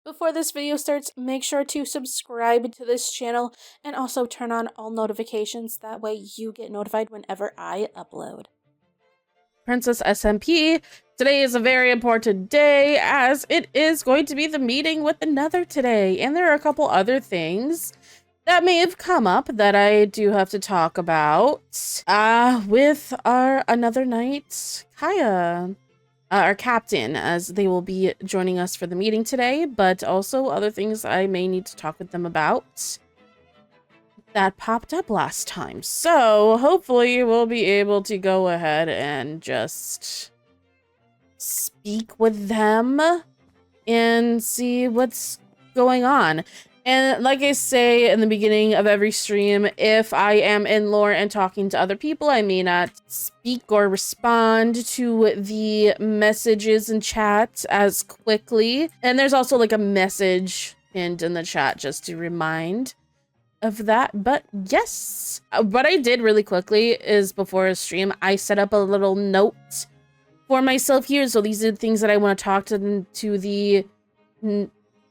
Before this video starts, make sure to subscribe to this channel and also turn on all notifications. That way you get notified whenever I upload. Princess SMP, today is a very important day as it is going to be the meeting with the Nether today. And there are a couple other things that may have come up that I do have to talk about with our Another Night Kaya. Our captain, as they will be joining us for the meeting today, but also other things I may need to talk with them about that popped up last time. So hopefully we'll be able to go ahead and just speak with them and see what's going on. And like I say in the beginning of every stream, if I am in lore and talking to other people, I may not speak or respond to the messages in chat as quickly. And there's also like a message pinned in the chat just to remind of that. But yes, what I did really quickly is before a stream, I set up a little note for myself here. So these are the things that I want to talk to the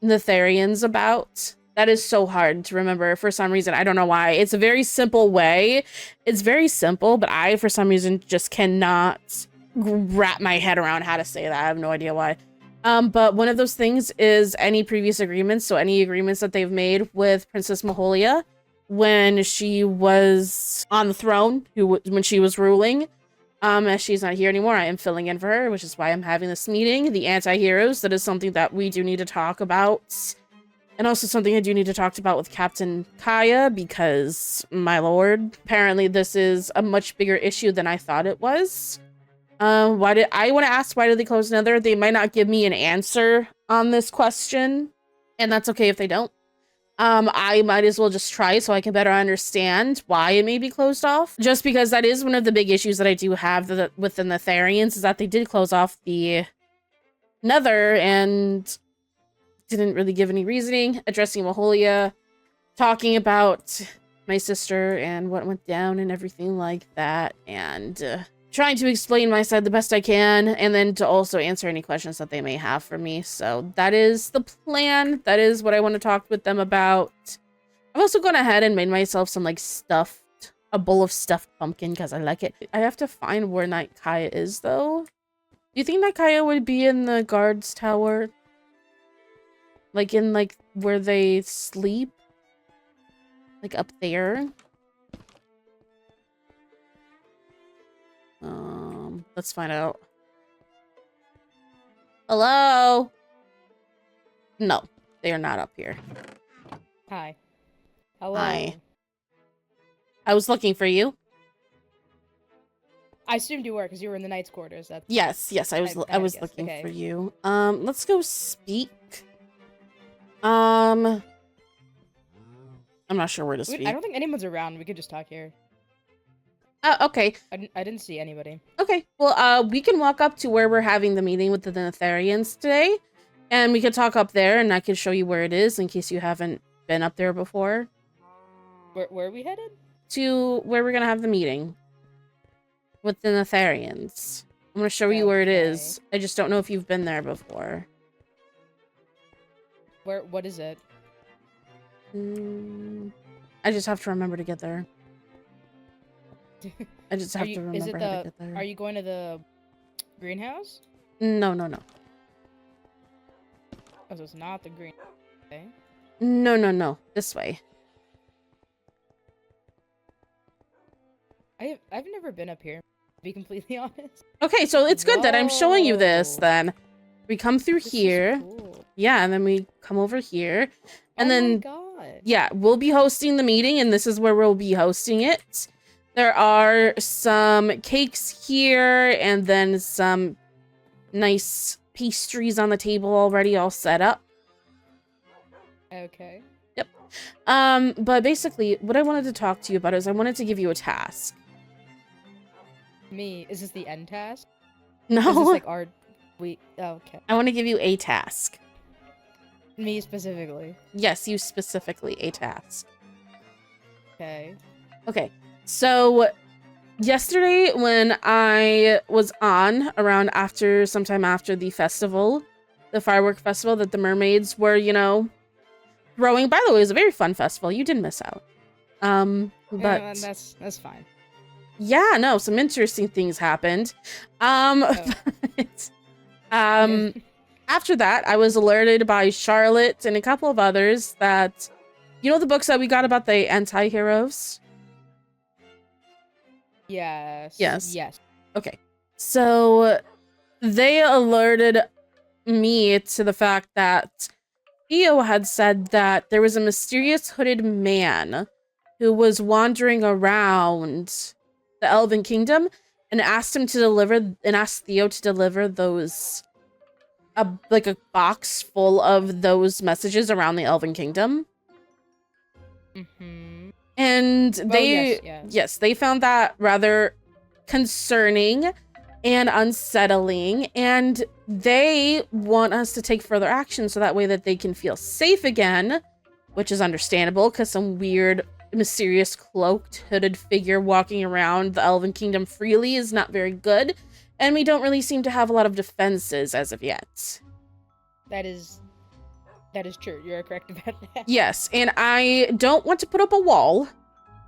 Netherians about. That is so hard to remember for some reason. I don't know why. It's a very simple way. It's very simple, but I, for some reason, just cannot wrap my head around how to say that. I have no idea why. But one of those things is any previous agreements. So any agreements that they've made with Princess Maholia when she was on the throne, when she was ruling. As she's not here anymore, I am filling in for her, which is why I'm having this meeting. The anti-heroes, that is something that we do need to talk about. And also something I do need to talk about with Captain Kaya, because, my lord, apparently this is a much bigger issue than I thought it was. I want to ask, why did they close Nether? They might not give me an answer on this question, and that's okay if they don't. I might as well just try so I can better understand why it may be closed off. Just because that is one of the big issues that I do have with the Netherians, is that they did close off the Nether and didn't really give any reasoning, addressing Maholia, talking about my sister and what went down and everything like that, and trying to explain my side the best I can, and then to also answer any questions that they may have for me. So that is the plan. That is what I want to talk with them about. I've also gone ahead and made myself some like a bowl of stuffed pumpkin because I like it. I have to find where Night Kaya is though. Do you think Night Kaya would be in the guard's tower? Like in like where they sleep? Like up there? Let's find out. Hello? No, they are not up here. Hi. Hello. Hi. I was looking for you. I assumed you were because you were in the knight's quarters. That's Yes, I was looking okay. for you. Let's go speak. I'm not sure where to speak. I don't think anyone's around. We could just talk here. Okay. I didn't see anybody. Okay. Well, we can walk up to where we're having the meeting with the Netherians today, and we could talk up there, and I can show you where it is in case you haven't been up there before. Where are we headed? To where we're gonna have the meeting with the Netherians. I'm gonna show you where it is. I just don't know if you've been there before. What is it? I just have to remember to get there. I just have to remember how to get there. Are you going to the greenhouse? No. Oh, so it's not the green. Okay. No. This way. I've never been up here, to be completely honest. Okay, so it's good that I'm showing you this then. We come through here. Cool. Yeah, and then we come over here. And then, my God. Yeah, we'll be hosting the meeting, and this is where we'll be hosting it. There are some cakes here, and then some nice pastries on the table already all set up. Okay. Yep. But basically, what I wanted to talk to you about is I wanted to give you a task. Me? Is this the end task? No. Is this like our... okay. I want to give you a task. Me specifically? Yes, you specifically, a task. Okay. Okay. So, yesterday when I was on, around sometime after the festival the firework festival that the mermaids were, throwing. By the way, it was a very fun festival. You didn't miss out. But Yeah, that's fine. yeah, no, some interesting things happened. Oh. But, after that, I was alerted by Charlotte and a couple of others that, the books that we got about the anti-heroes? Yes. Yes. Yes. Okay. So they alerted me to the fact that Theo had said that there was a mysterious hooded man who was wandering around the Elven Kingdom and asked Theo to deliver those a box full of those messages around the Elven Kingdom. Mm-hmm. And they yes. They found that rather concerning and unsettling, and they want us to take further action so that way that they can feel safe again, which is understandable because some weird, mysterious, cloaked, hooded figure walking around the Elven Kingdom freely is not very good, and we don't really seem to have a lot of defenses as of yet. That is true. You're correct about that. Yes, and I don't want to put up a wall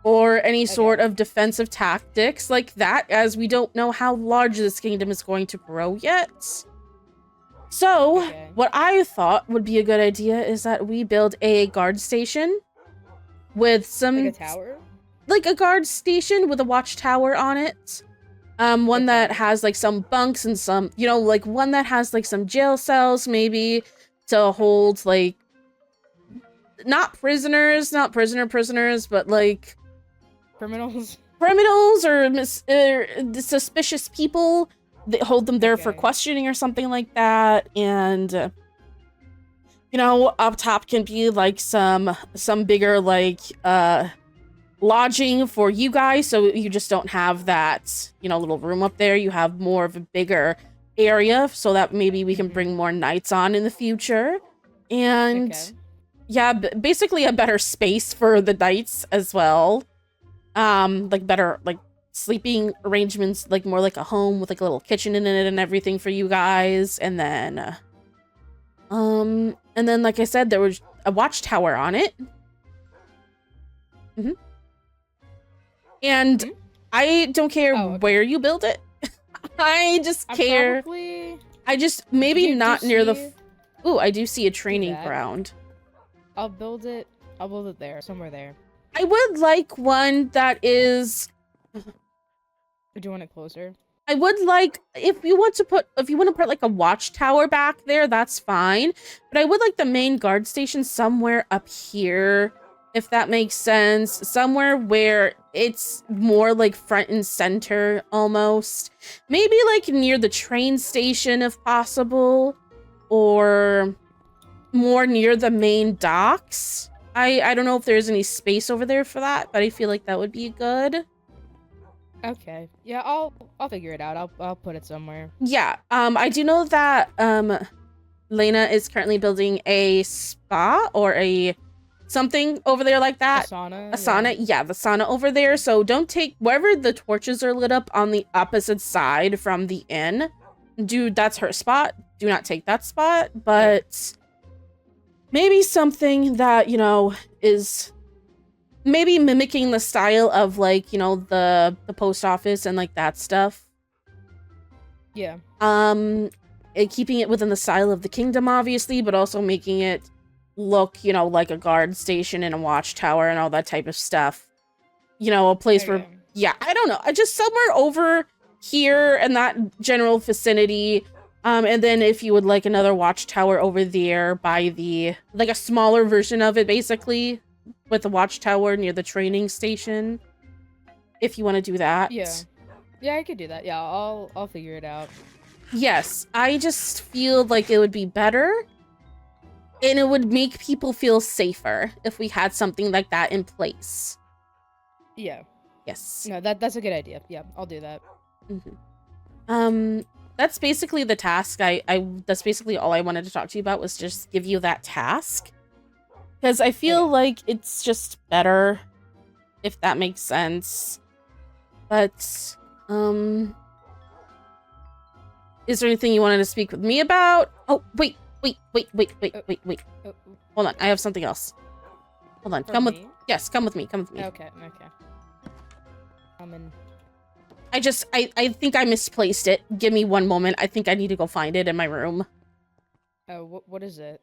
or any sort of defensive tactics like that, as we don't know how large this kingdom is going to grow yet. So, what I thought would be a good idea is that we build a guard station with some... Like a tower? Like a guard station with a watchtower on it. One that has, some bunks and some, one that has, some jail cells, maybe, to hold, not prisoners, but, criminals or suspicious people. They hold them there for questioning or something like that. And up top can be some bigger lodging for you guys, so you just don't have that little room up there. You have more of a bigger area so that maybe we can bring more knights on in the future. And yeah, basically a better space for the knights as well. Better sleeping arrangements, more like a home with a little kitchen in it and everything for you guys. And then like I said, there was a watchtower on it. And I don't care where you build it. I just care. I just maybe not near the. Ooh, I do see a training ground. I'll build it there, somewhere there. I would like one that is. Do you want it closer? I would like if you want to put a watchtower back there, that's fine. But I would like the main guard station somewhere up here, if that makes sense. Somewhere where it's more front and center almost. Maybe near the train station if possible, or more near the main docks. I don't know if there's any space over there for that, but I feel like that would be good. Okay. Yeah, I'll figure it out. I'll put it somewhere. Yeah. I do know that Lena is currently building a spa or a something over there like that. A sauna. A sauna. Yeah, the sauna over there. So don't take wherever the torches are lit up on the opposite side from the inn. That's her spot. Do not take that spot, but maybe something that, is maybe mimicking the style of the post office and that stuff. Yeah. And keeping it within the style of the kingdom, obviously, but also making it look, like a guard station and a watchtower and all that type of stuff. A place where, I don't know, just somewhere over here in that general vicinity. And then if you would like another watchtower over there by the, a smaller version of it, basically, with the watchtower near the training station, if you want to do that. Yeah, I could do that. Yeah, I'll figure it out. Yes, I just feel like it would be better, and it would make people feel safer if we had something like that in place. Yeah. Yes. No, that's a good idea. Yeah, I'll do that. That's basically the task. That's basically all I wanted to talk to you about, was just give you that task. Because I feel like it's just better, if that makes sense. But, is there anything you wanted to speak with me about? Oh, wait. Wait. Oh, Hold on, I have something else. Hold on, for come with. me? Yes, come with me. Okay. In. I think I misplaced it. Give me one moment. I think I need to go find it in my room. Oh, what is it?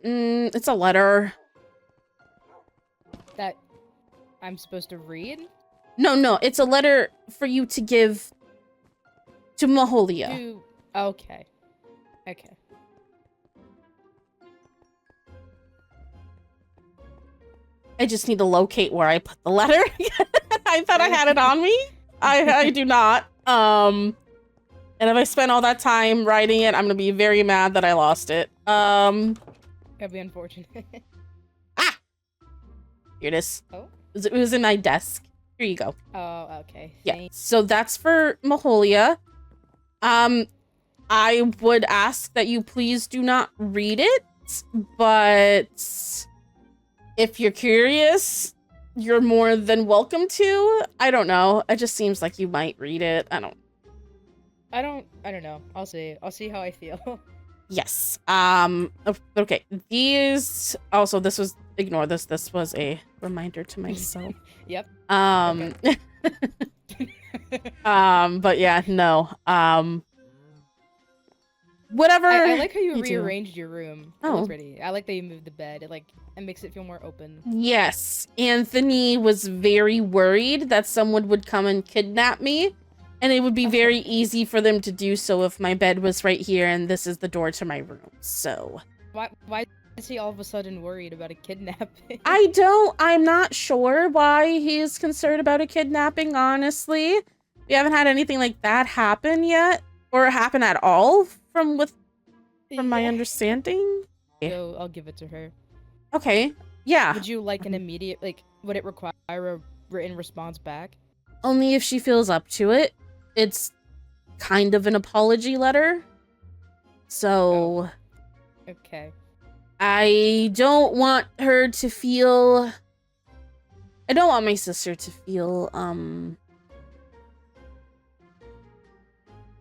It's a letter. That I'm supposed to read? No, it's a letter for you to give to Maholia. Okay. I just need to locate where I put the letter. I thought I had it on me. I do not. And if I spent all that time writing it, I'm gonna be very mad that I lost it. That'd be unfortunate. Ah! Here it is. Oh? It was in my desk. Here you go. Oh, okay. Yeah, so that's for Maholia. I would ask that you please do not read it, but if you're curious, you're more than welcome to. I don't know. It just seems like you might read it. I don't know. I'll see. I'll see how I feel. Yes. Okay. These also, this was, ignore this. This was a reminder to myself. Yep. Okay. But yeah, no. Whatever. I like how you do. rearranged your room. It looks pretty. I like that you moved the bed. It makes it feel more open. Yes. Anthony was very worried that someone would come and kidnap me. And it would be very easy for them to do so if my bed was right here and this is the door to my room. So. Why is he all of a sudden worried about a kidnapping? I'm not sure why he is concerned about a kidnapping, honestly. We haven't had anything like that happen yet. Or happen at all from my understanding. So I'll give it to her. Okay. Yeah. Would you like an immediate, would it require a written response back? Only if she feels up to it. It's kind of an apology letter. So. Oh. Okay. I don't want her to feel. I don't want my sister to feel,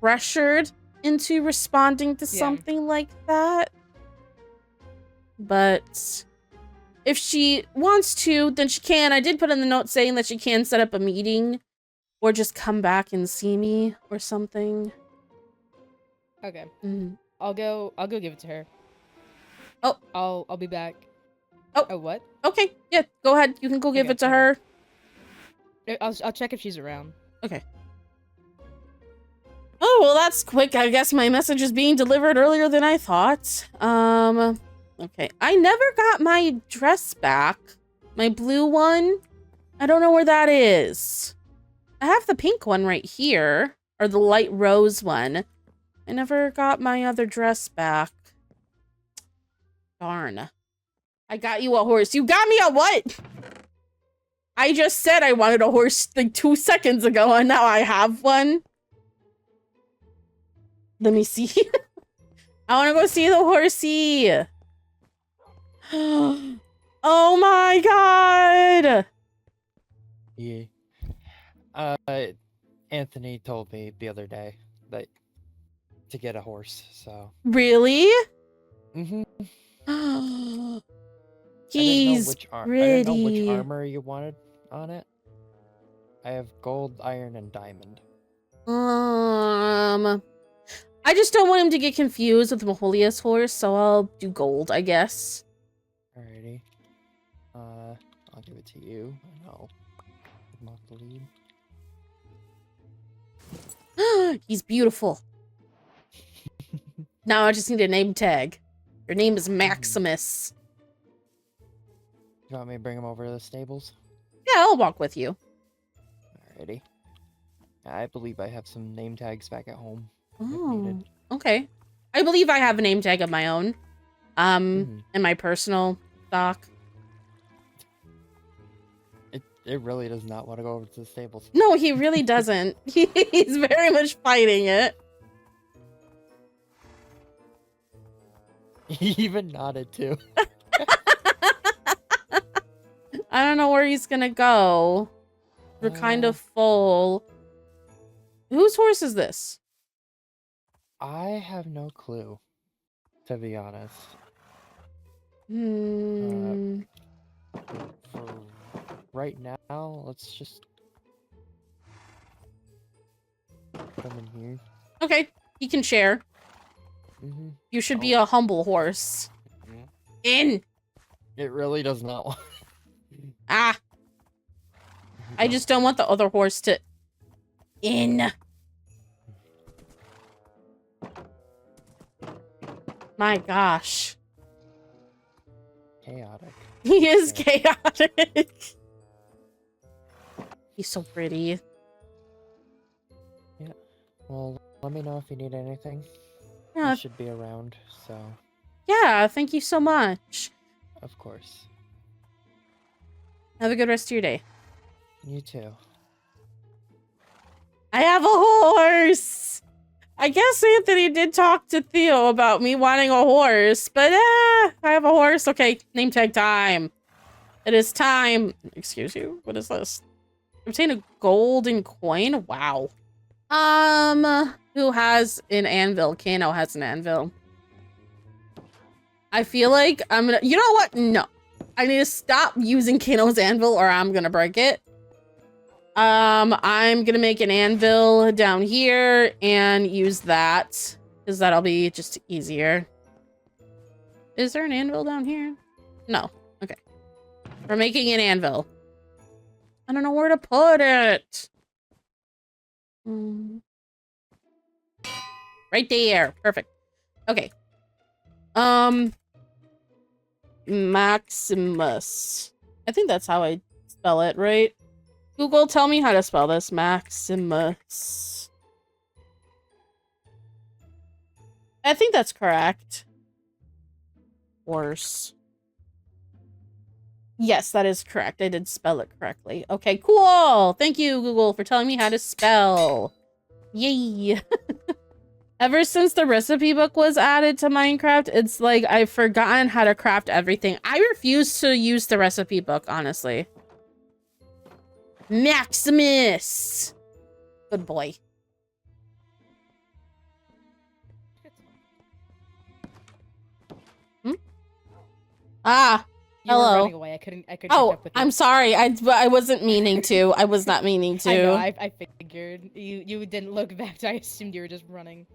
pressured into responding to something like that. But if she wants to, then she can. I did put in the note saying that she can set up a meeting or just come back and see me or something. Okay. Mm. I'll go give it to her. Oh. I'll be back. Oh, what? Okay. Yeah, go ahead. You can go give it to her. I'll check if she's around. Okay. Oh, well, that's quick. I guess my message is being delivered earlier than I thought. Okay. I never got my dress back. My blue one. I don't know where that is. I have the pink one right here. Or the light rose one. I never got my other dress back. Darn. I got you a horse. You got me a what? I just said I wanted a horse like 2 seconds ago, and now I have one. Let me see. I want to go see the horsey. Oh my god. Yeah. Anthony told me the other day that to get a horse, so. Really? Mm-hmm. He's pretty. I didn't know which armor you wanted on it. I have gold, iron, and diamond. I just don't want him to get confused with Maholia's horse, so I'll do gold, I guess. Alrighty. I'll give it to you, and I'll mark the lead. He's beautiful. Now I just need a name tag. Your name is Maximus. You want me to bring him over to the stables? Yeah, I'll walk with you. Alrighty. I believe I have some name tags back at home. Oh, okay. I believe I have a name tag of my own. In my personal doc. It really does not want to go over to the stables. No, he really doesn't. He's very much fighting it. He even nodded too. I don't know where he's gonna go. We're kind of full. Whose horse is this? I have no clue. to be honest. Hmm. For right now, let's just put them in here. Okay, you can share. Mm-hmm. You should be a humble horse. Yeah. In! It really does not want. Ah! I just don't want the other horse to... In! My gosh. Chaotic. He is chaotic. He's so pretty. Yeah. Well, let me know if you need anything. Yeah, I should be around, so yeah, thank you so much. of course. Have a good rest of your day. You too. I have a horse! I guess Anthony did talk to Theo about me wanting a horse, but I have a horse. Okay, name tag time. It is time. Excuse you? What is this? Obtain a golden coin? Wow. Who has an anvil? Kano has an anvil. I feel like I'm gonna... You know what? No. I need to stop using Kano's anvil or I'm gonna break it. I'm gonna make an anvil down here and use that, because that'll be just easier. Is there an anvil down here? No. Okay. We're making an anvil. I don't know where to put it. Right there. Perfect. Okay. Maximus. I think that's how I spell it, right? Google, tell me how to spell this. Maximus. I think that's correct. Horse. Yes, that is correct. I did spell it correctly. Okay, cool. Thank you, Google, for telling me how to spell. Yay. Ever since the recipe book was added to Minecraft, it's like I've forgotten how to craft everything. I refuse to use the recipe book, honestly. Maximus! Good boy. Hmm? Ah, You were hello. running away. I couldn't catch Oh, up with you. I'm sorry. I wasn't meaning to. I was not meaning to. I know. I figured you didn't look back. So I assumed you were just running.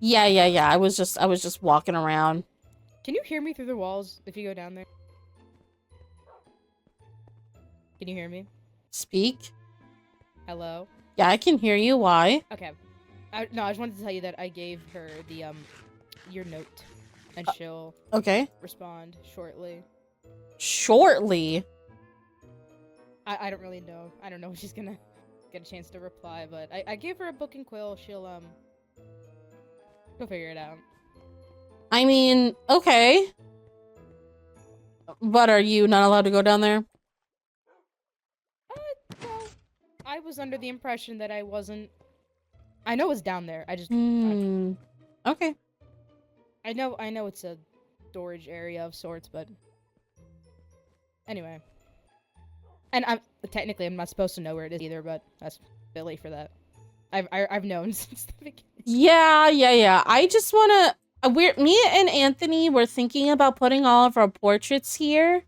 Yeah. I was just walking around. Can you hear me through the walls if you go down there? Can you hear me? Speak. Hello? Yeah, I can hear you. Why? Okay. No, I just wanted to tell you that I gave her the your note, and she'll Okay. respond shortly. Shortly. I don't really know. I don't know if she's gonna get a chance to reply, but I gave her a book and quill. She'll figure it out. I mean, okay. But are you not allowed to go down there? Well, I was under the impression that I wasn't. I know it's down there. I just. Okay. I know it's a storage area of sorts, but anyway. And I'm not supposed to know where it is either, but that's Billy for that. I've known since the beginning. Yeah. I just wanna. Me and Anthony were thinking about putting all of our portraits here.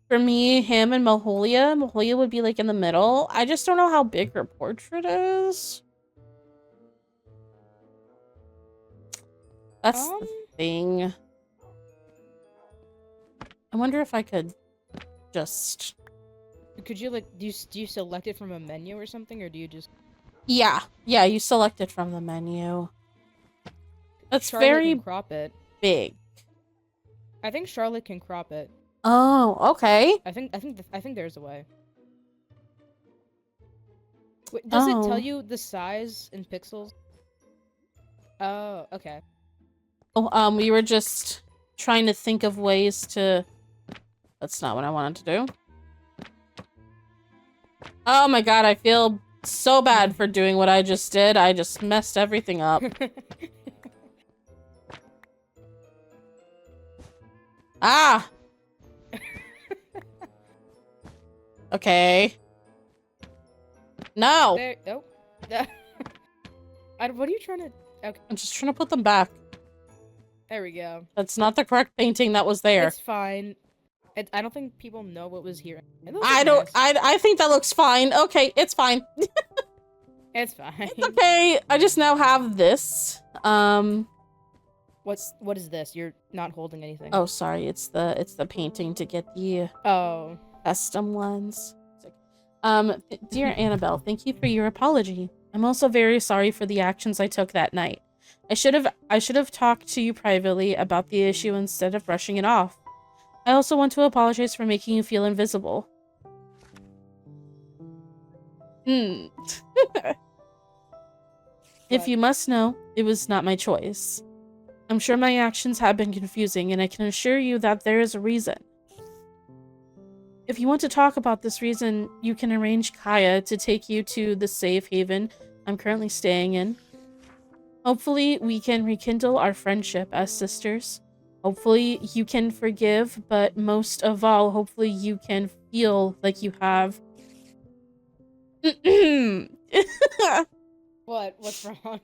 For me, him, and Maholia. Maholia would be like in the middle. I just don't know how big her portrait is. That's the thing. I wonder if I could just... Could you like do you select it from a menu or something, or do you just? Yeah, you select it from the menu. That's Charlotte very can crop it. big. I think Charlotte can crop it. Oh, okay. I think there's a way. Wait, does it tell you the size in pixels? Oh, okay. Oh, we were just trying to think of ways to... That's not what I wanted to do. Oh my god, I feel so bad for doing what I just did. I just messed everything up. Ah! Okay. No! There, nope. What are you trying to... Okay. I'm just trying to put them back. There we go. That's not the correct painting that was there. It's fine. I don't think people know what was here. It looks I don't. nice. I think that looks fine. Okay, it's fine. It's fine. It's okay. I just now have this. What is this? You're not holding anything. Oh, sorry. It's the painting to get the Oh. custom lens. Dear Annabelle, thank you for your apology. I'm also very sorry for the actions I took that night. I should have talked to you privately about the issue instead of brushing it off. I also want to apologize for making you feel invisible. If you must know, it was not my choice. I'm sure my actions have been confusing, and I can assure you that there is a reason. If you want to talk about this reason, you can arrange Kaya to take you to the safe haven I'm currently staying in. Hopefully, we can rekindle our friendship as sisters. Hopefully, you can forgive, but most of all, hopefully you can feel like you have... What? What's wrong?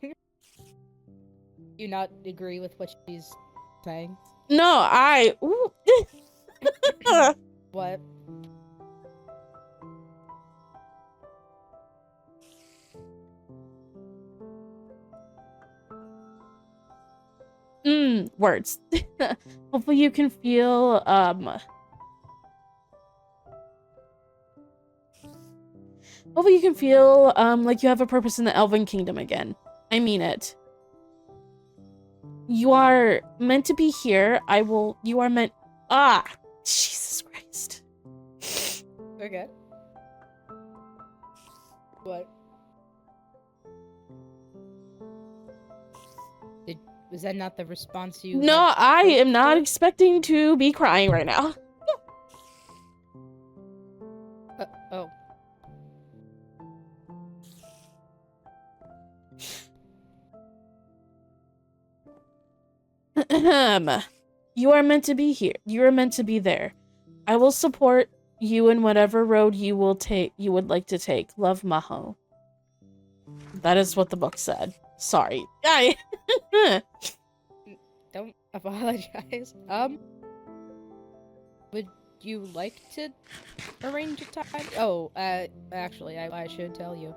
You not agree with what she's saying? No, Ooh. What? Words. Hopefully you can feel, hopefully you can feel, like you have a purpose in the Elven Kingdom again. I mean it. You are meant to be here. You are meant... Jesus Christ. Okay. What? Was that not the response you... No, I am not for? expecting to be crying right now. Oh. You are meant to be here. You are meant to be there. I will support you in whatever road you would like to take. Love, Maho. That is what the book said. Sorry. Don't apologize. Would you like to arrange a time? Oh, actually, I should tell you.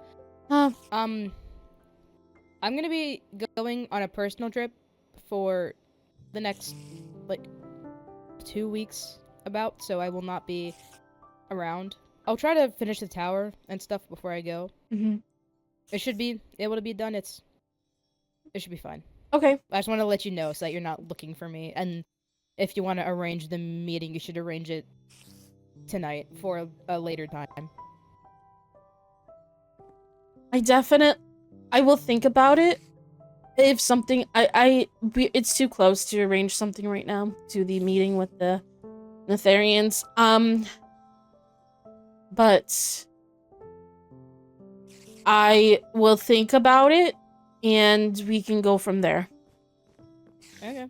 I'm gonna be going on a personal trip for the next, 2 weeks so I will not be around. I'll try to finish the tower and stuff before I go. It should be able to be done. It should be fine. Okay. I just want to let you know so that you're not looking for me. And if you want to arrange the meeting, you should arrange it tonight for a later time. I will think about it. If something, it's too close to arrange something right now to the meeting with the Netherians. But I will think about it, and we can go from there. Okay.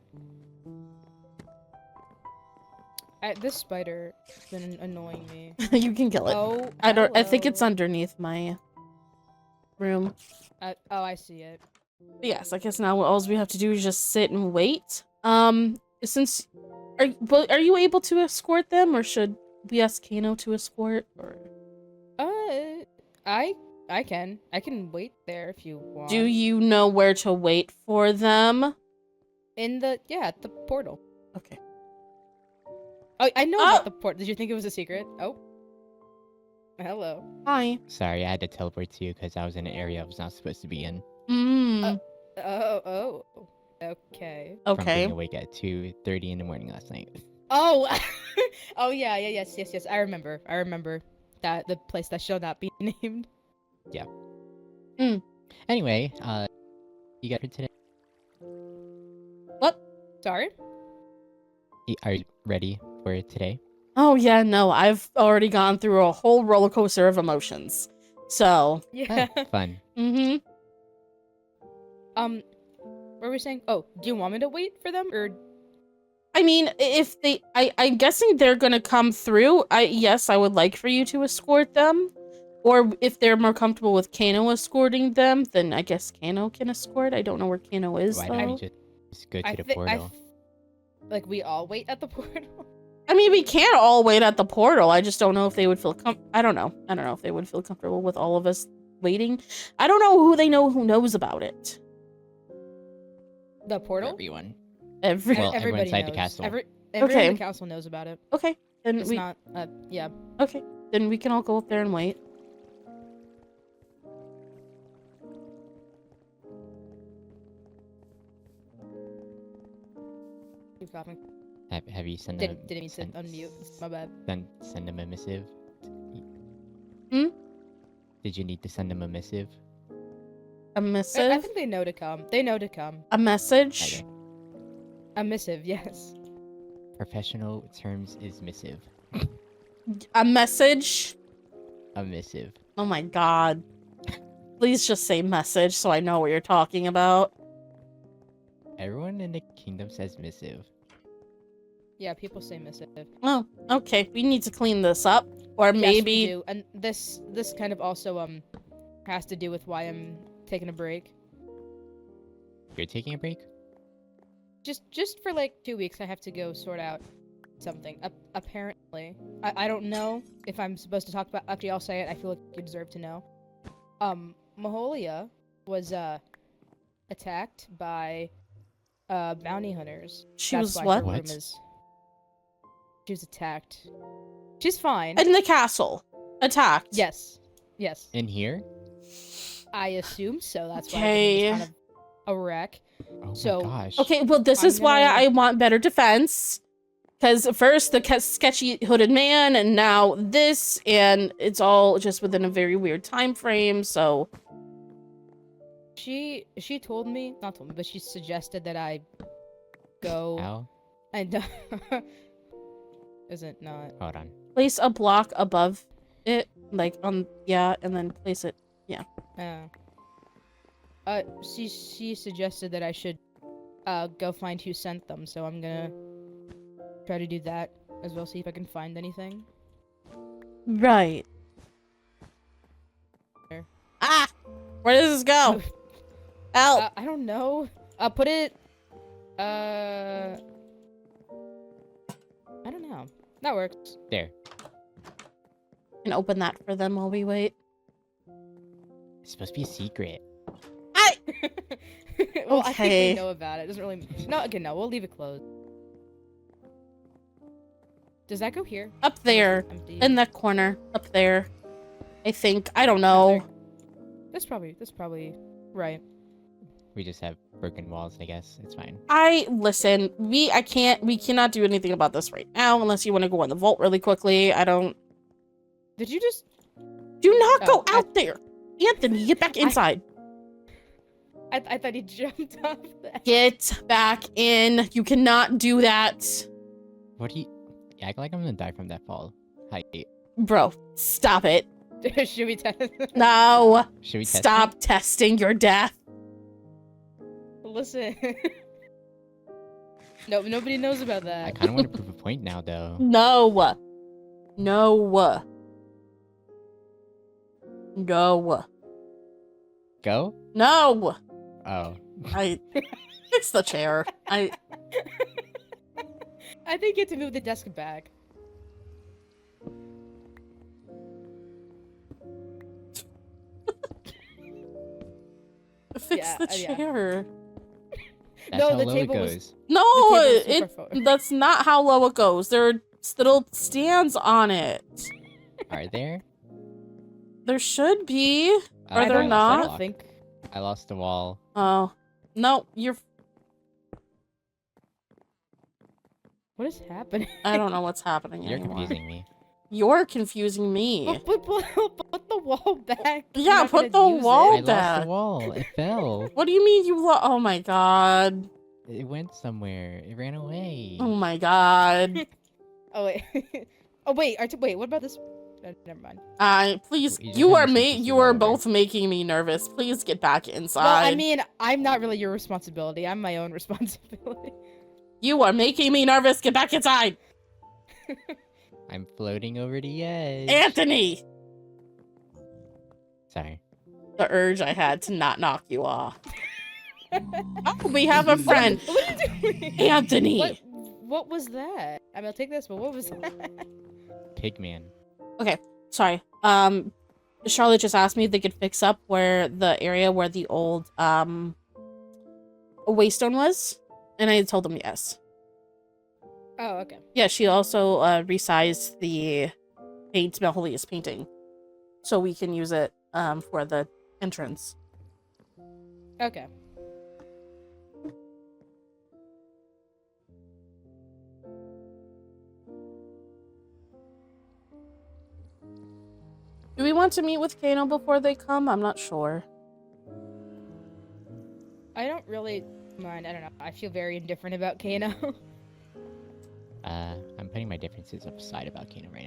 This spider has been annoying me. You can kill it. Oh, I think it's hello. underneath my room. Oh, I see it. But yes, I guess now all we have to do is just sit and wait. Since are you able to escort them, or should we ask Kano to escort? Or I can wait there if you want. do you know where to wait for them? At the portal. Okay. Oh, I know about the portal. Did you think it was a secret? Oh. Hello. Hi. Sorry, I had to teleport to you because I was in an area I was not supposed to be in. Oh. Okay. From Okay. being awake at 2:30 in the morning last night. Oh. Oh yeah. Yes. I remember that the place that shall not be named. Yeah. Anyway, you got here today. What? Sorry. Are you ready for today? Oh yeah, no, I've already gone through a whole roller coaster of emotions. So. Yeah. Fun. What were we saying? Oh, do you want me to wait for them or? I mean, if I'm guessing they're gonna come through. Yes, I would like for you to escort them. Or if they're more comfortable with Kano escorting them, then I guess Kano can escort. I don't know where Kano is, Why though. don't you just go to the portal? Like, we all wait at the portal? I mean, we can't all wait at the portal. I just don't know if they would feel I don't know. I don't know if they would feel comfortable with all of us waiting. I don't know who they know who knows about it. The portal? Everyone. Well, everyone Everybody inside knows. the castle. Everyone Okay. in the castle knows about it. Okay. Then It's not, yeah. Okay. Then we can all go up there and wait. Keep coughing. Have you sent Didn't mean to unmute. My bad. Send them a missive? Hmm? Did you need to send them a missive? A I missive? think they know to come. They know to come. A message? Okay. A missive, yes. Professional terms is missive. A message? A missive. Oh my god. Please just say message so I know what you're talking about. Everyone in the kingdom says missive. Yeah, people say missive. Oh, okay. We need to clean this up. Or Yes, we maybe... do. And this kind of also has to do with why I'm taking a break. You're taking a break? Just for like 2 weeks, I have to go sort out something. Apparently, I don't know if I'm supposed to talk about. Actually, I'll say it. I feel like you deserve to know. Maholia was attacked by bounty hunters. She That's was why what? her room What? She was attacked. She's fine. In the castle. Attacked. Yes. Yes. In here? I assume so. That's why Okay. it was kind of a wreck. Oh So- my gosh. Okay, well, this I'm is why gonna- I want better defense. Because first the sketchy hooded man, and now this, and it's all just within a very weird time frame, so... She told me, not told me, but she suggested that I go Ow. and isn't not. Hold on. Place a block above it, like, yeah, and then place it, She suggested that I should go find who sent them, so I'm gonna try to do that as well, see if I can find anything. Right. There. Ah! Where does this go? Help! I don't know. Put it. I don't know. That works. There. And open that for them while we wait. It's supposed to be a secret. Well, I think Okay. they know about it. Doesn't really. No, again, no. We'll leave it closed. Does that go here? Up there. Empty. In that corner. Up there. I think. I don't know. That's probably right. We just have broken walls, I guess. It's fine. Listen, we cannot do anything about this right now unless you want to go in the vault really quickly. Did you just? Do not go Oh, out there! Anthony, get back inside. I thought he jumped off that. Get back in. You cannot do that. What do you... You act like I'm gonna die from that fall. Hi. Bro, stop it. Should we test? No. Should we test Stop testing your death. Listen. No, nobody knows about it? that. I kind of want to prove a point now, though. No. No. No. Go? No. Oh. Fix the chair. I think you have to move the desk back. Fix Yeah, the yeah. chair. That's No, how the low table it was- goes. No, The table is super far. that's not how low it goes. There are little stands on it. Are there? There should be. Are I there lost not? the I don't block. think. I lost the wall. Oh. No, you're... What is happening? I don't know what's happening You're anymore. confusing me. You're confusing me. Put the wall back. You're Yeah, not put gonna the use wall it. I lost back. the wall. It fell. What do you mean you oh my god. It went somewhere. It ran away. Oh my god. Oh wait. Oh wait. Wait. What about this? Never mind. Please, You just you have are your senses you all are over. both making me nervous. Please get back inside. Well, I mean, I'm not really your responsibility. I'm my own responsibility. You are making me nervous. Get back inside. I'm floating over the edge. Anthony! Sorry. The urge I had to not knock you off. Oh, we have a friend. What are you doing? Anthony! What was that? I mean, I'll take this, but what was that? Pigman. Sorry. Charlotte just asked me if they could fix up where the area where the old waystone was, and I told them yes. Oh, okay. Yeah, she also resized the Maholia's painting, so we can use it for the entrance. Okay. Do we want to meet with Kano before they come? I'm not sure. I don't really mind. I don't know. I feel very indifferent about Kano. I'm putting my differences aside about Kano right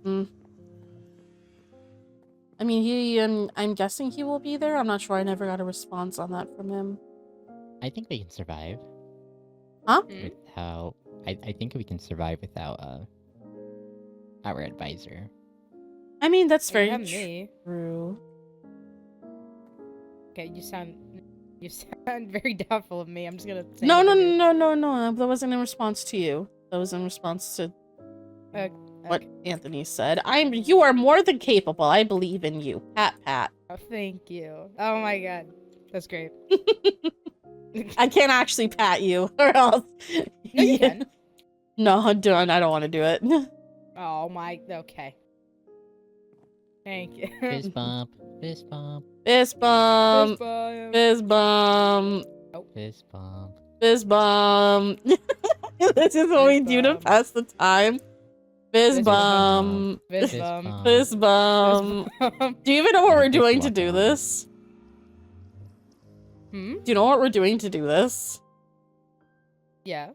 now. I mean, I'm guessing he will be there. I'm not sure. I never got a response on that from him. I think we can survive. Huh? Without... I think we can survive without, our advisor. I mean, that's You very have me. true. Okay, you sound very doubtful of me. I'm just gonna say No. anything. That wasn't in response to you. That was in response to what Anthony said. You are more than capable. I believe in you. Pat. Oh, thank you. Oh my god. That's great. I can't actually pat you, or else. No, you can. No, I'm done. I don't want to do it. Oh my. Okay. Thank you. Fist bump. Fist bump. Fist bump. Bye. Fist bump. Fist bump. Fist bump. This is what we do to bump. pass the time. Fist Fist bump. Fist Fist bump. bump. Fist bump. Do you even know what we're doing to do this? Hmm? Do you know what we're doing to do this? Yeah.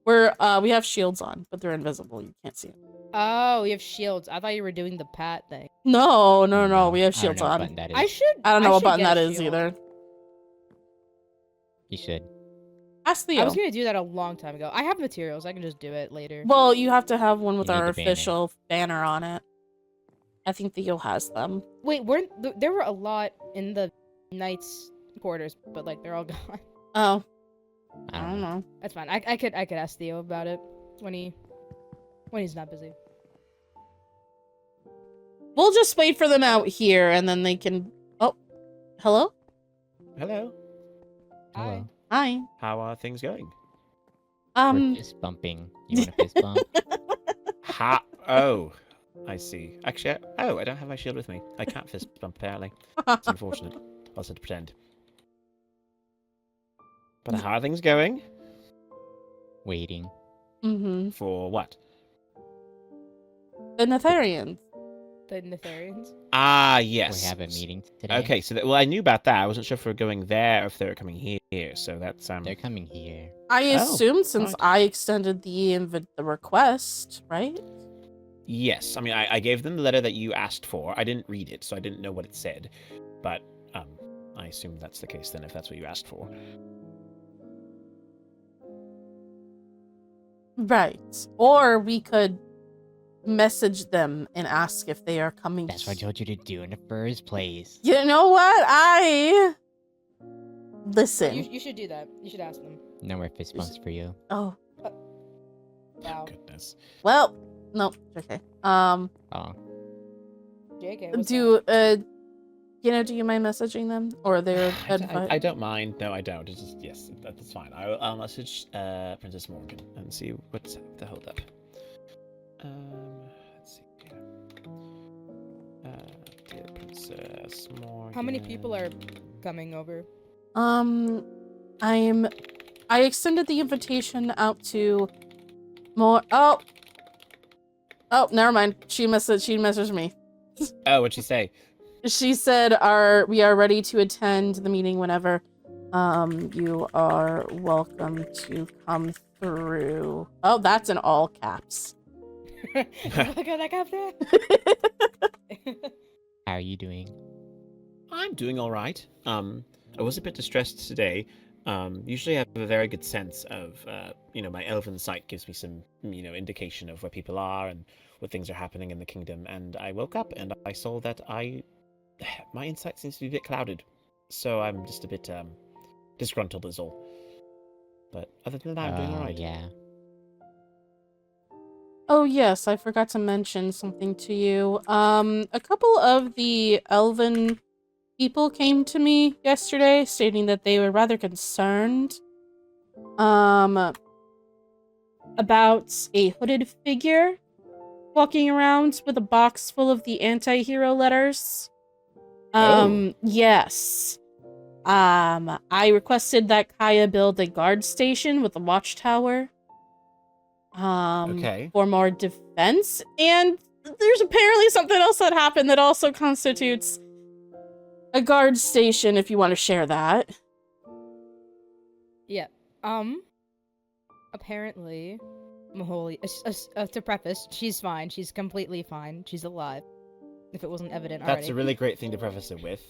We have shields on, but they're invisible. You can't see it. Oh, we have shields. I thought you were doing the pat thing. No. We have I don't shields know what on. button that is. I don't know what should button get that a is shield. either. You should. Ask Theo. I was gonna do that a long time ago. I have materials. I can just do it later. Well, you have to have one with You need our the banner. official banner on it. I think Theo has them. Wait, there were a lot in the knight's quarters, but like they're all gone. Oh, I I don't don't know. know. That's fine. I could ask Theo about it when he's not busy. We'll just wait for them out here, and then they can. Oh, hello. Hello. Hi. Hi. How are things going? We're fist bumping. You want a fist bump? Oh, I see. Actually, I don't have my shield with me. I can't fist bump, apparently. It's unfortunate. I'll have to pretend. But how are things going? Waiting. Mm-hmm. For what? The Netherians. The Netherians. Ah, yes. We have a meeting today. Okay, so well, I knew about that. I wasn't sure if we were going there or if they were coming here. So that's They're coming here. I Oh, assume since right. I extended the request, right? Yes. I mean, I gave them the letter that you asked for. I didn't read it, so I didn't know what it said. But I assume that's the case then, if that's what you asked for. Right. Or we could message them and ask if they are coming. That's what I told you to do in the first place. You know what? Listen. You should do that. You should ask them. No more fist bumps for you. Oh, Wow. Goodness. well, no, okay. Oh. JK. What's Do do you mind messaging them or their advice? I don't mind. No, I don't. It's just, yes, that's fine. I'll message Princess Morgan and see what's the hold up. Let's see here. Dear Princess Morgan. How many people are coming over? I extended the invitation out to more. Oh, never mind. She messaged me. Oh, what'd she say? She said, we are ready to attend the meeting whenever. You are welcome to come through. Oh, that's in all caps. Look at that guy there. How are you doing? I'm doing all right. I was a bit distressed today. Usually I have a very good sense of, my elven sight gives me some, indication of where people are and what things are happening in the kingdom. And I woke up and I saw that my insight seems to be a bit clouded. So I'm just a bit disgruntled is all. But other than that, I'm doing all right. Yeah. Oh yes, I forgot to mention something to you. A couple of the Elven people came to me yesterday stating that they were rather concerned about a hooded figure walking around with a box full of the anti-hero letters. Yes. I requested that Kaya build a guard station with a watchtower. Okay. For more defense, and there's apparently something else that happened that also constitutes a guard station, if you want to share that. Yeah. Apparently, Maholia, to preface, she's fine. She's completely fine. She's alive. If it wasn't evident already. That's a really great thing to preface it with.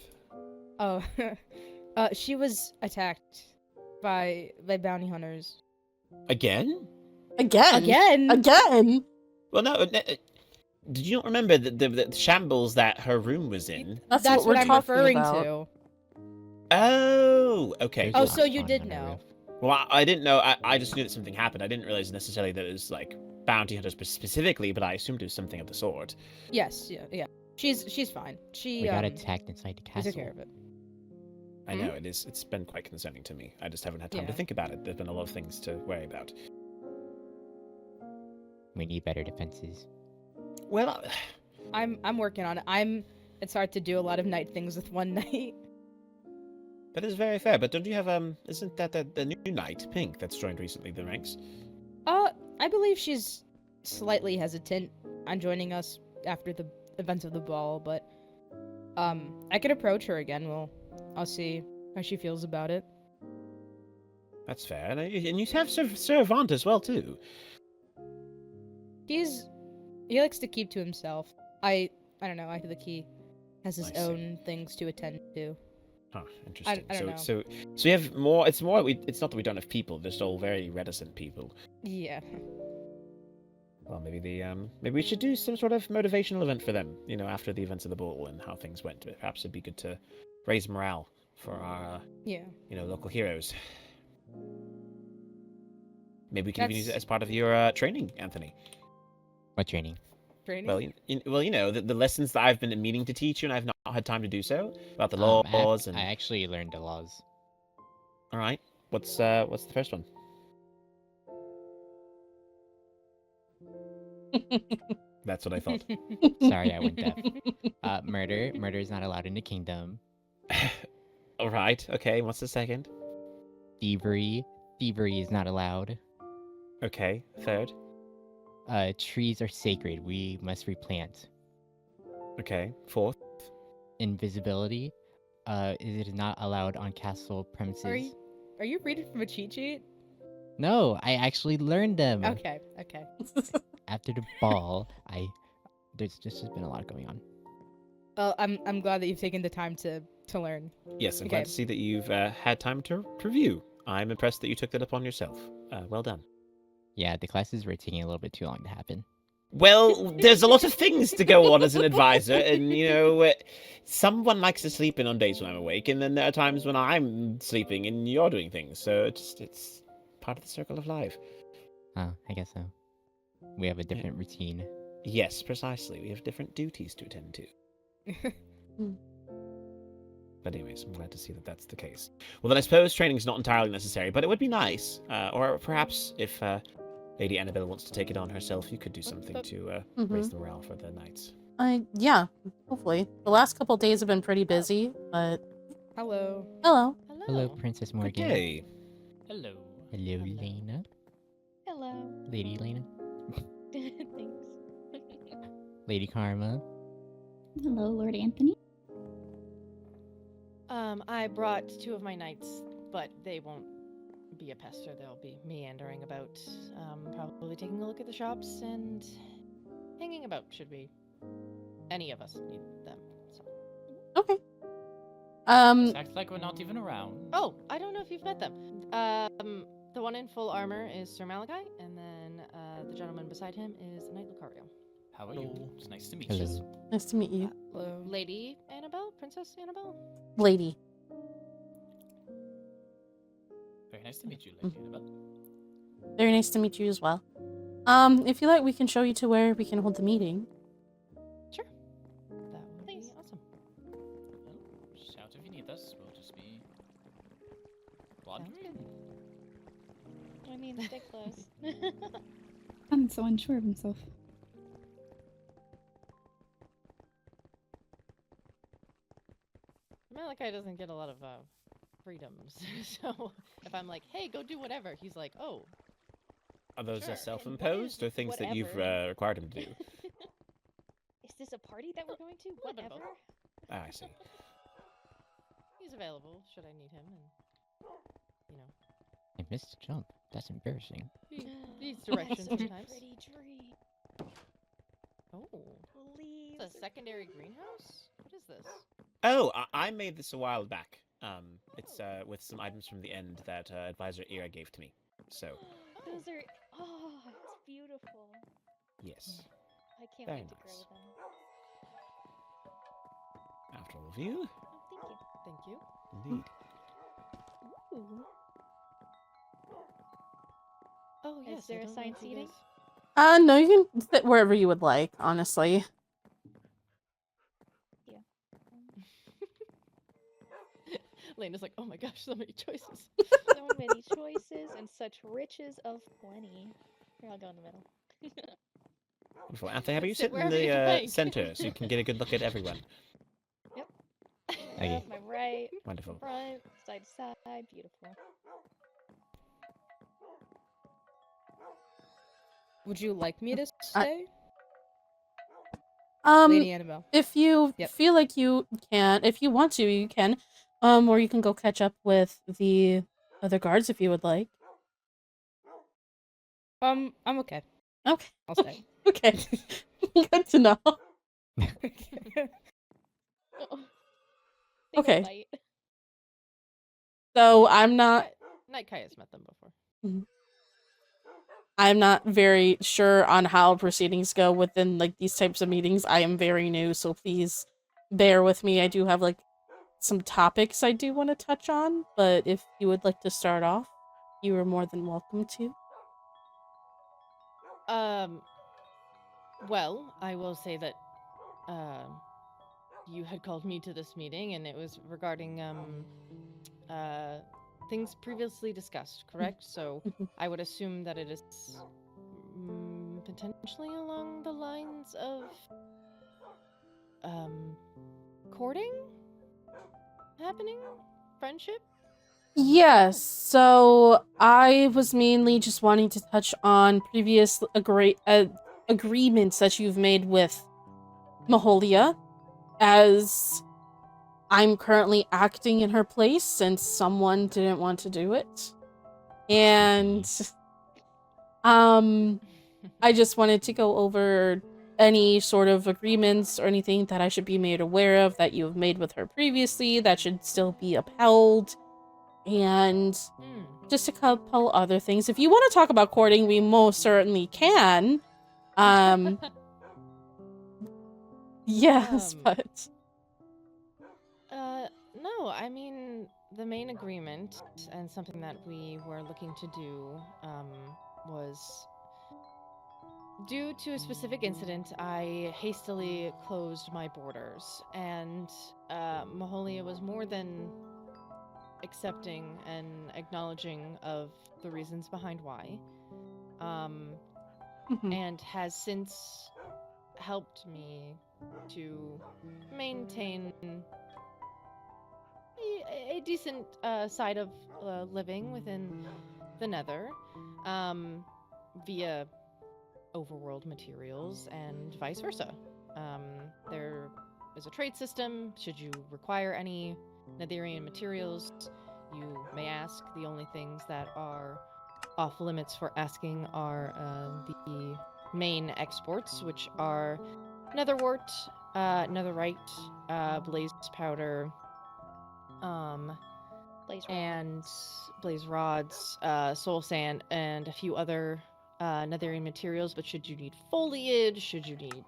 Oh, she was attacked by bounty hunters. Again? Again? Well, no. Did you not remember the shambles that her room was in? That's what we're I'm talking referring about. to. Oh, okay. Oh, There's a so you box did on our know. roof. Well, I didn't know. I just knew that something happened. I didn't realize necessarily that it was like bounty hunters specifically, but I assumed it was something of the sort. Yes, yeah. She's fine. We got attacked inside the We castle. took care of it. I know it is. It's been quite concerning to me. I just haven't had time to Yeah. think about it. There's been a lot of things to worry about. We need better defenses. Well, I'm working on it. It's hard to do a lot of night things with one night. that is very fair. But don't you have Isn't that the new knight, Pink, that's joined recently the ranks? I believe she's slightly hesitant on joining us after the events of the ball, but I could approach her again. I'll see how she feels about it. That's fair. And you have Sir Avant as well too. He likes to keep to himself. I don't know. I feel like he has his I see. own things to attend to. Huh, interesting. I don't know. So we have more. It's more. It's not that we don't have people. They're still very reticent people. Yeah. Well, maybe we should do some sort of motivational event for them. You know, after the events of the ball and how things went. Perhaps it'd be good to raise morale for our Yeah. local heroes. Maybe we can even use it That's- as part of your training, Anthony. What training? Training. Well, the lessons that I've been meaning to teach you and I've not had time to do so about the I laws and. actually learned the laws. All right. What's the first one? That's what I thought. Sorry, I went deaf. Murder. Murder is not allowed in the kingdom. All right. Okay. What's the second? Thievery. Thievery is not allowed. Okay. Third. Trees are sacred. We must replant. Okay. Fourth. Invisibility. It is not allowed on castle premises. Are you reading from a cheat sheet? No, I actually learned them. Okay. After the ball, there's just been a lot going on. Well, I'm glad that you've taken the time to learn. Yes, I'm Okay. glad to see that you've had time to review. I'm impressed that you took that upon yourself. Well done. Yeah, the classes were taking a little bit too long to happen. Well, there's a lot of things to go on as an advisor, and someone likes to sleep in on days when I'm awake, and then there are times when I'm sleeping and you're doing things. So it's part of the circle of life. Oh, I guess so. We have a different routine. Yes, precisely. We have different duties to attend to. But anyways, I'm glad to see that that's the case. Well, then I suppose training's not entirely necessary, but it would be nice. Or perhaps if Lady Annabelle wants to take it on herself, you could do something to raise the morale for the knights. Yeah, hopefully. The last couple days have been pretty busy, but Hello. hello. Hello, Princess Morgan. Okay. Hello. Hello, Lena. Hello. Lady Lena. Thanks. Lady Karma. Hello, Lord Anthony. I brought 2 of my knights, but they won't be a pest, or they'll be meandering about, probably taking a look at the shops and hanging about, should we. Any of us need them, so. Okay. Act like we're not even around. Oh, I don't know if you've met them. The one in full armor is Sir Malachi, and then, the gentleman beside him is the Knight Lucario. How are you? It's nice to meet Hello. you. Nice to meet you, Hello. Lady Annabelle? Princess Annabelle? lady. Very nice to meet you, Lady Annabelle. Very nice to meet you as well. If you like, we can show you to where we can hold the meeting. Sure. That would be Please. awesome. Well, shout if you need us. We'll just be Sounds wandering. good. I mean, stay close. I'm so unsure of himself. Malachi doesn't get a lot of freedoms, so if I'm like, "Hey, go do whatever," he's like, "Oh, Are those Sure, and self-imposed what or is things that you've whatever? required him to do? Is this a party that we're going to? little bit of both. Whatever. Ah, I see. he's available should I need him," and you know, I missed the jump. That's embarrassing. he needs That's direction such a sometimes. pretty tree. Oh, Leaves. it's a secondary greenhouse. What is this? Oh, I made this a while back. It's with some items from the end that Advisor Ira gave to me. So, Those are. Oh, it's beautiful. yes. I can't Very wait to grow nice. them. After all of you, Oh, Thank you. indeed. thank you. Ooh. Oh Is yes. there I a don't know assigned if you seating? guys- No, you can sit wherever you would like, honestly. Lena's like, "Oh my gosh, so many choices." So many choices and such riches of plenty. Here, I'll go in the middle. Wonderful. Anthony, how about you Sit sit in wherever you the like. center so you can get a good look at everyone? Okay. Left, my right, Wonderful. front, side to side. Beautiful. Would you like me to I- stay? Um, Lady Annabelle. if you Yep. feel like you can, if you want to, you can. Or you can go catch up with the other guards if you would like. I'm okay. Okay. I'll stay. Okay. Good to know. Oh. They Okay. won't bite. So I'm not Night Kai has met them before. I'm not very sure on how proceedings go within like these types of meetings. I am very new, so please bear with me. I do have like some topics I do want to touch on, but if you would like to start off, you are more than welcome to. Well, I will say that you had called me to this meeting, and it was regarding things previously discussed, correct? So Mhm. I would assume that it is potentially along the lines of courting happening, friendship. Yes, so I was mainly just wanting to touch on previous agreements that you've made with Maholia, as I'm currently acting in her place since someone didn't want to do it. And I just wanted to go over any sort of agreements or anything that I should be made aware of that you have made with her previously that should still be upheld. And just a couple other things. If you want to talk about courting, we most certainly can. Yes, but No, I mean the main agreement and something that we were looking to do was due to a specific incident. I hastily closed my borders, and Maholia was more than accepting and acknowledging of the reasons behind why, and has since helped me to maintain a decent side of living within the Nether, via overworld materials and vice versa. There is a trade system. Should you require any Netherian materials, you may ask. The only things that are off limits for asking are the main exports, which are netherwort, netherite, blaze powder, Blaze and rods. blaze rods, soul sand, and a few other Netherian materials. But should you need foliage, should you need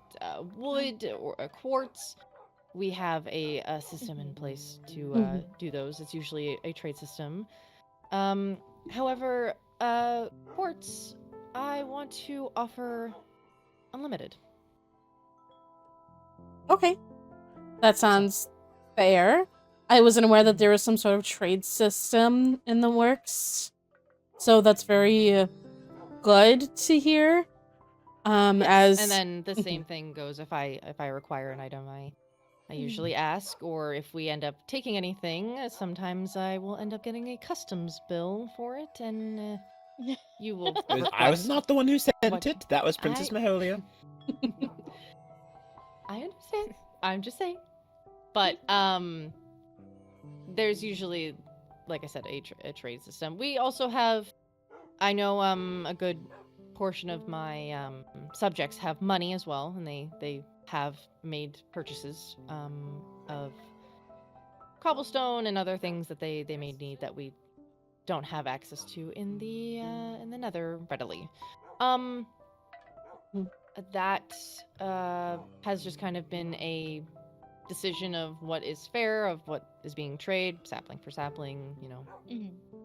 wood or quartz, we have a system in place to do those. It's usually a trade system. However, quartz I want to offer unlimited. Okay. That sounds fair. I wasn't aware that there was some sort of trade system in the works. So that's very good to hear. Yes, and then the same thing goes if I require an item, I usually ask, or if we end up taking anything, sometimes I will end up getting a customs bill for it, and you will. I was not the one who sent what- it. That was Princess Maholia. I understand. I'm just saying. But there's usually, like I said, a trade system. We also have, I know a good portion of my subjects have money as well, and they have made purchases of cobblestone and other things that they may need that we don't have access to in the Nether readily. That has just kind of been a decision of what is fair, of what is being traded, sapling for sapling, you know,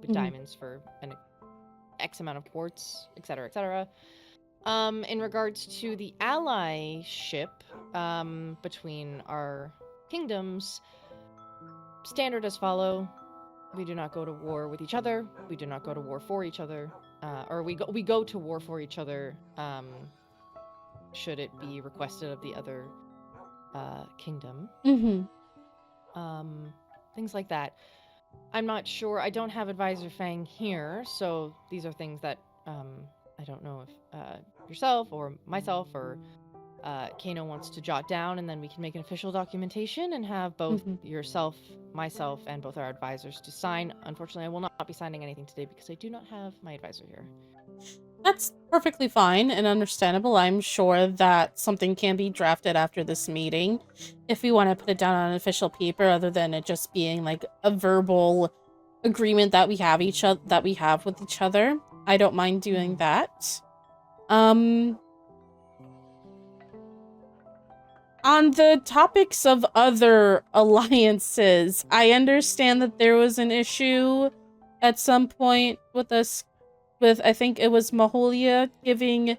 with diamonds for an X amount of quartz, etc., etc. In regards to the allyship between our kingdoms, standard as follow: we do not go to war with each other. We do not go to war for each other, or we go to war for each other. Should it be requested of the other kingdom? Things like that. I'm not sure. I don't have Advisor Fang here, so these are things that I don't know if yourself or myself or Kano wants to jot down, and then we can make an official documentation and have both yourself, myself, and both our advisors to sign. Unfortunately, I will not be signing anything today because I do not have my advisor here. That's perfectly fine and understandable. I'm sure that something can be drafted after this meeting if we want to put it down on an official paper, other than it just being like a verbal agreement that we have with each other. I don't mind doing that. On the topics of other alliances, I understand that there was an issue at some point with us, with, I think it was Maholia giving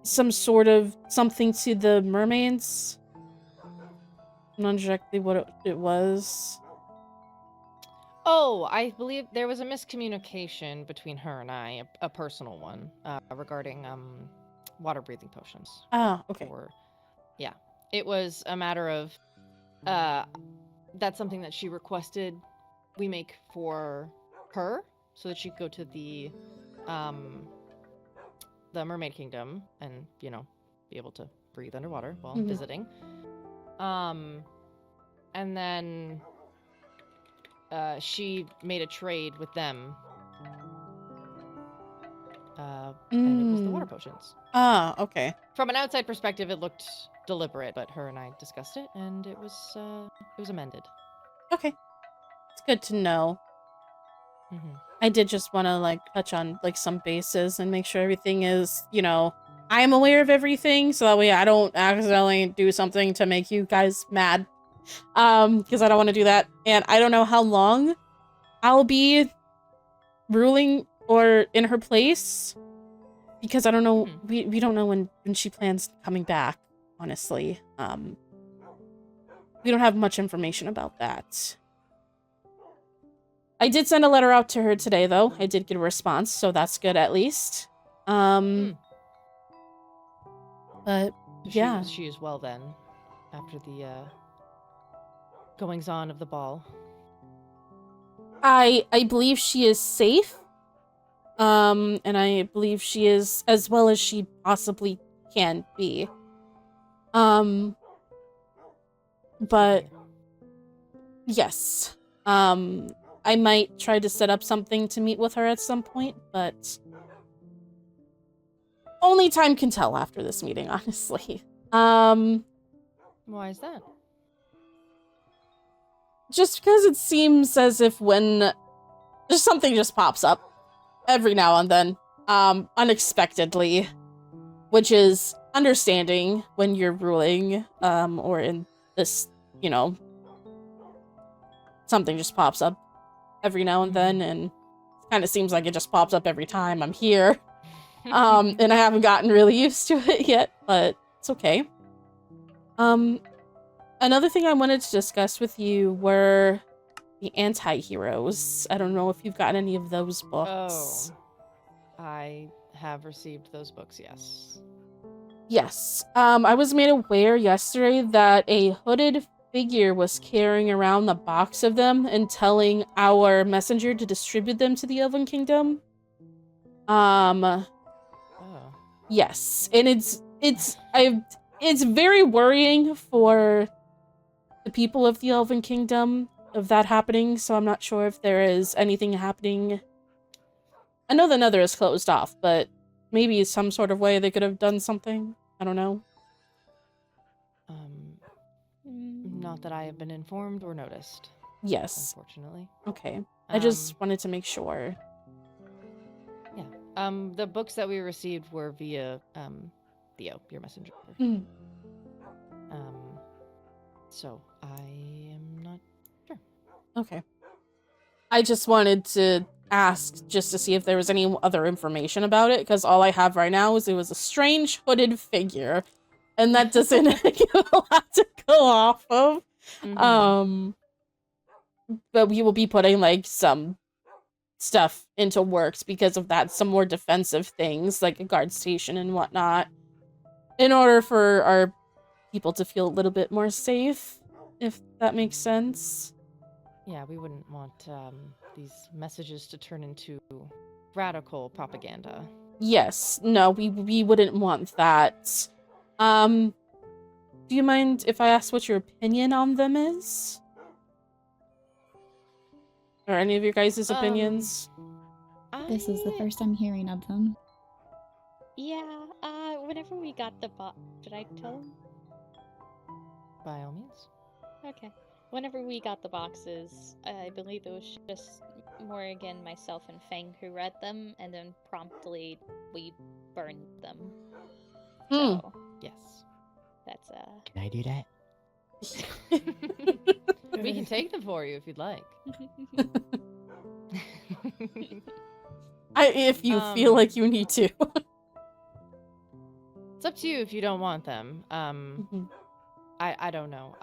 some sort of something to the mermaids. I'm not exactly what it was. Oh, I believe there was a miscommunication between her and I, a personal one, regarding water breathing potions. Ah, okay. Yeah, it was a matter of that's something that she requested we make for her, so that she could go to the Mermaid Kingdom and, you know, be able to breathe underwater while visiting. And then she made a trade with them. And it was the water potions. Ah, okay. From an outside perspective, it looked deliberate, but her and I discussed it, and it was amended. Okay. It's good to know. I did just want to, like, touch on, like, some bases and make sure everything is, you know, I'm aware of everything, so that way I don't accidentally do something to make you guys mad. Because I don't want to do that. And I don't know how long I'll be ruling or in her place, because I don't know, we don't know when she plans coming back, honestly. We don't have much information about that. I did send a letter out to her today, though. I did get a response, so that's good at least. But yeah. She is well then, after the goings-on of the ball. I believe she is safe. And I believe she is as well as she possibly can be. But yes. I might try to set up something to meet with her at some point, but only time can tell after this meeting, honestly. Why is that? Just because it seems as if when just something just pops up every now and then, unexpectedly, which is understanding when you're ruling, or in this, you know, something just pops up every now and then, and it's kind of seems like it just pops up every time I'm here. And I haven't gotten really used to it yet, but it's okay. Another thing I wanted to discuss with you were the anti-heroes. I don't know if you've gotten any of those books. Oh, I have received those books, yes. Yes. I was made aware yesterday that a hooded figure was carrying around the box of them and telling our messenger to distribute them to the Elven Kingdom. Oh. Yes, and it's very worrying for the people of the Elven Kingdom of that happening, so I'm not sure if there is anything happening. I know the Nether is closed off, but maybe some sort of way they could have done something. I don't know. Not that I have been informed or noticed. Yes. Unfortunately. Okay. I just wanted to make sure. Yeah. The books that we received were via Theo, your messenger. Mm. So I am not sure. Okay. I just wanted to ask just to see if there was any other information about it, because all I have right now is it was a strange hooded figure, and that doesn't give a lot to go off of. But we will be putting like some stuff into works because of that, some more defensive things like a guard station and whatnot, in order for our people to feel a little bit more safe, if that makes sense. Yeah, we wouldn't want these messages to turn into radical propaganda. Yes, no, we wouldn't want that. Do you mind if I ask what your opinion on them is? Or any of your guys' opinions? This is the first I'm hearing of them. Yeah, whenever we got the box, did I tell him? By all means. Okay. Whenever we got the boxes, I believe it was just Morrigan, myself, and Fang who read them, and then promptly we burned them. So, yes. That's Can I do that? We can take them for you if you'd like. If you feel like you need to. It's up to you if you don't want them. I don't know.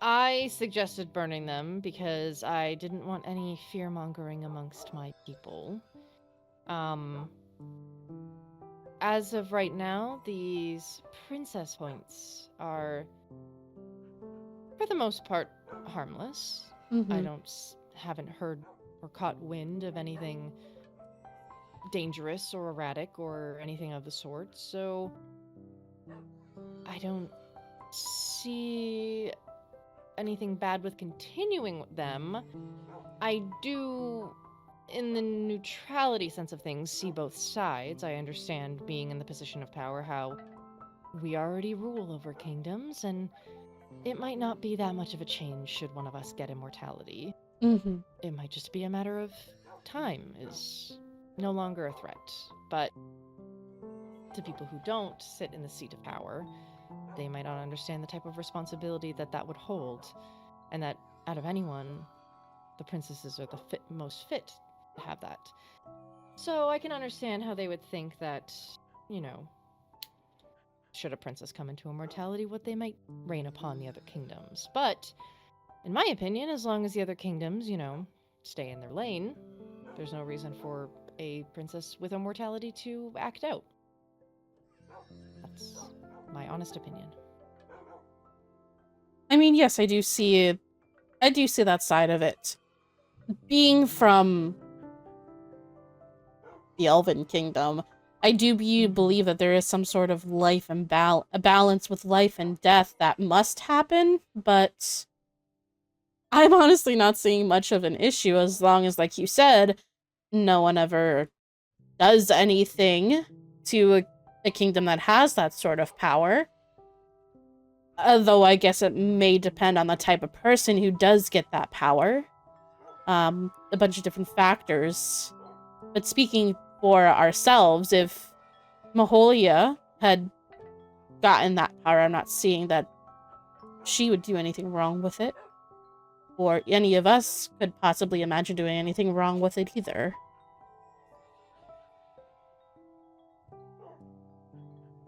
I suggested burning them because I didn't want any fear-mongering amongst my people. As of right now, these princess points are, for the most part, harmless. I haven't heard or caught wind of anything dangerous or erratic or anything of the sort, so I don't see anything bad with continuing with them. I do, in the neutrality sense of things, see both sides. I understand, being in the position of power, how we already rule over kingdoms, and it might not be that much of a change should one of us get immortality. It might just be a matter of time is no longer a threat. But to people who don't sit in the seat of power, they might not understand the type of responsibility that would hold, and that out of anyone, the princesses are the most fit to have that. So I can understand how they would think that, you know, should a princess come into immortality, what they might reign upon the other kingdoms. But, in my opinion, as long as the other kingdoms, you know, stay in their lane, there's no reason for a princess with immortality to act out. That's my honest opinion. I mean, yes, I do see that side of it. Being from the Elven Kingdom, I do believe that there is some sort of life and a balance with life and death that must happen, but I'm honestly not seeing much of an issue as long as, like you said, no one ever does anything to a kingdom that has that sort of power. Though I guess it may depend on the type of person who does get that power. A bunch of different factors. But speaking for ourselves, if Maholia had gotten that power, I'm not seeing that she would do anything wrong with it. or any of us could possibly imagine doing anything wrong with it either.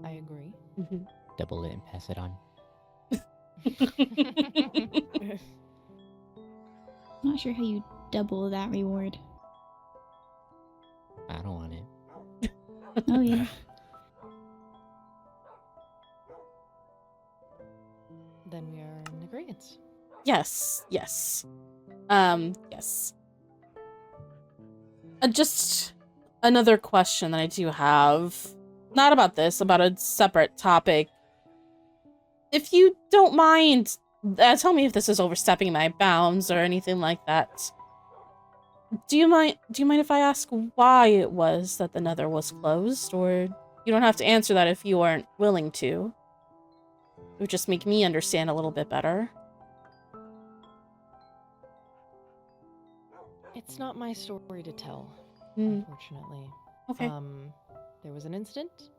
I agree. Mhm. Double it and pass it on. Not sure how you double that reward. I don't want it. Oh yeah. Then we are in agreement. Yes. Yes. Yes. Just another question that I do have. Not about this, about a separate topic. If you don't mind, tell me if this is overstepping my bounds or anything like that. Do you mind if I ask why it was that the Nether was closed? Or you don't have to answer that if you aren't willing to. It would just make me understand a little bit better. It's not my story to tell, unfortunately. Okay. There was an incident,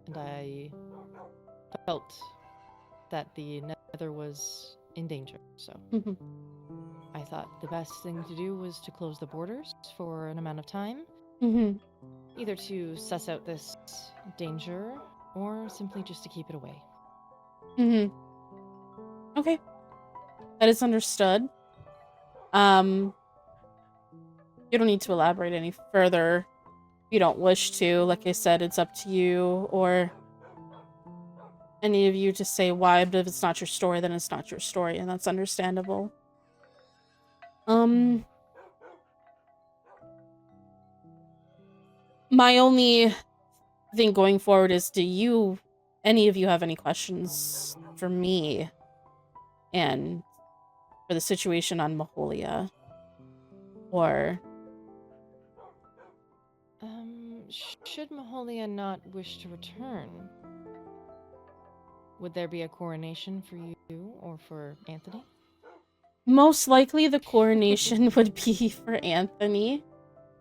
and I felt that the Nether was in danger, so I thought the best thing to do was to close the borders for an amount of time, either to suss out this danger or simply just to keep it away. Okay. That is understood. You don't need to elaborate any further if you don't wish to. Like I said, it's up to you or any of you to say why, but if it's not your story, then it's not your story, and that's understandable. My only thing going forward is, do any of you have any questions for me and for the situation on Maholia? Or should Maholia not wish to return, would there be a coronation for you or for Anthony? most likely the coronation would be for Anthony,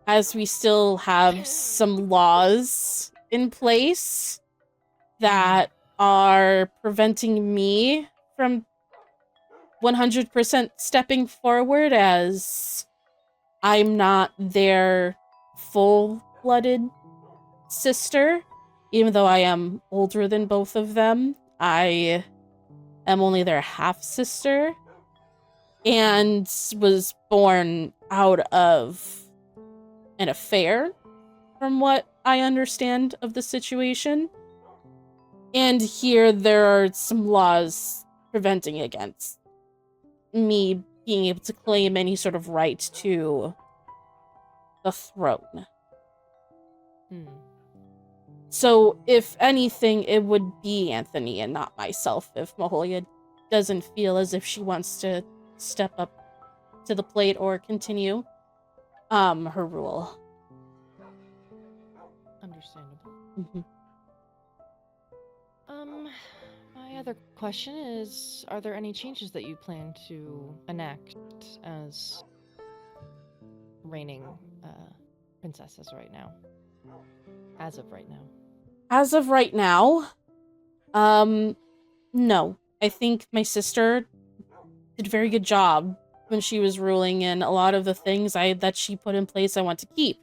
as we still have some laws in place that are preventing me from 100% stepping forward, as I'm not their full-blooded sister. Even though I am older than both of them, I am only their half-sister and was born out of an affair, from what I understand of the situation. And here there are some laws preventing against me being able to claim any sort of right to the throne. So, if anything, it would be Anthony and not myself if Maholia doesn't feel as if she wants to step up to the plate or continue her rule. Understandable. My other question is, are there any changes that you plan to enact as reigning princess as of right now? As of right now, no. I think my sister did a very good job when she was ruling, and a lot of the things that she put in place I want to keep.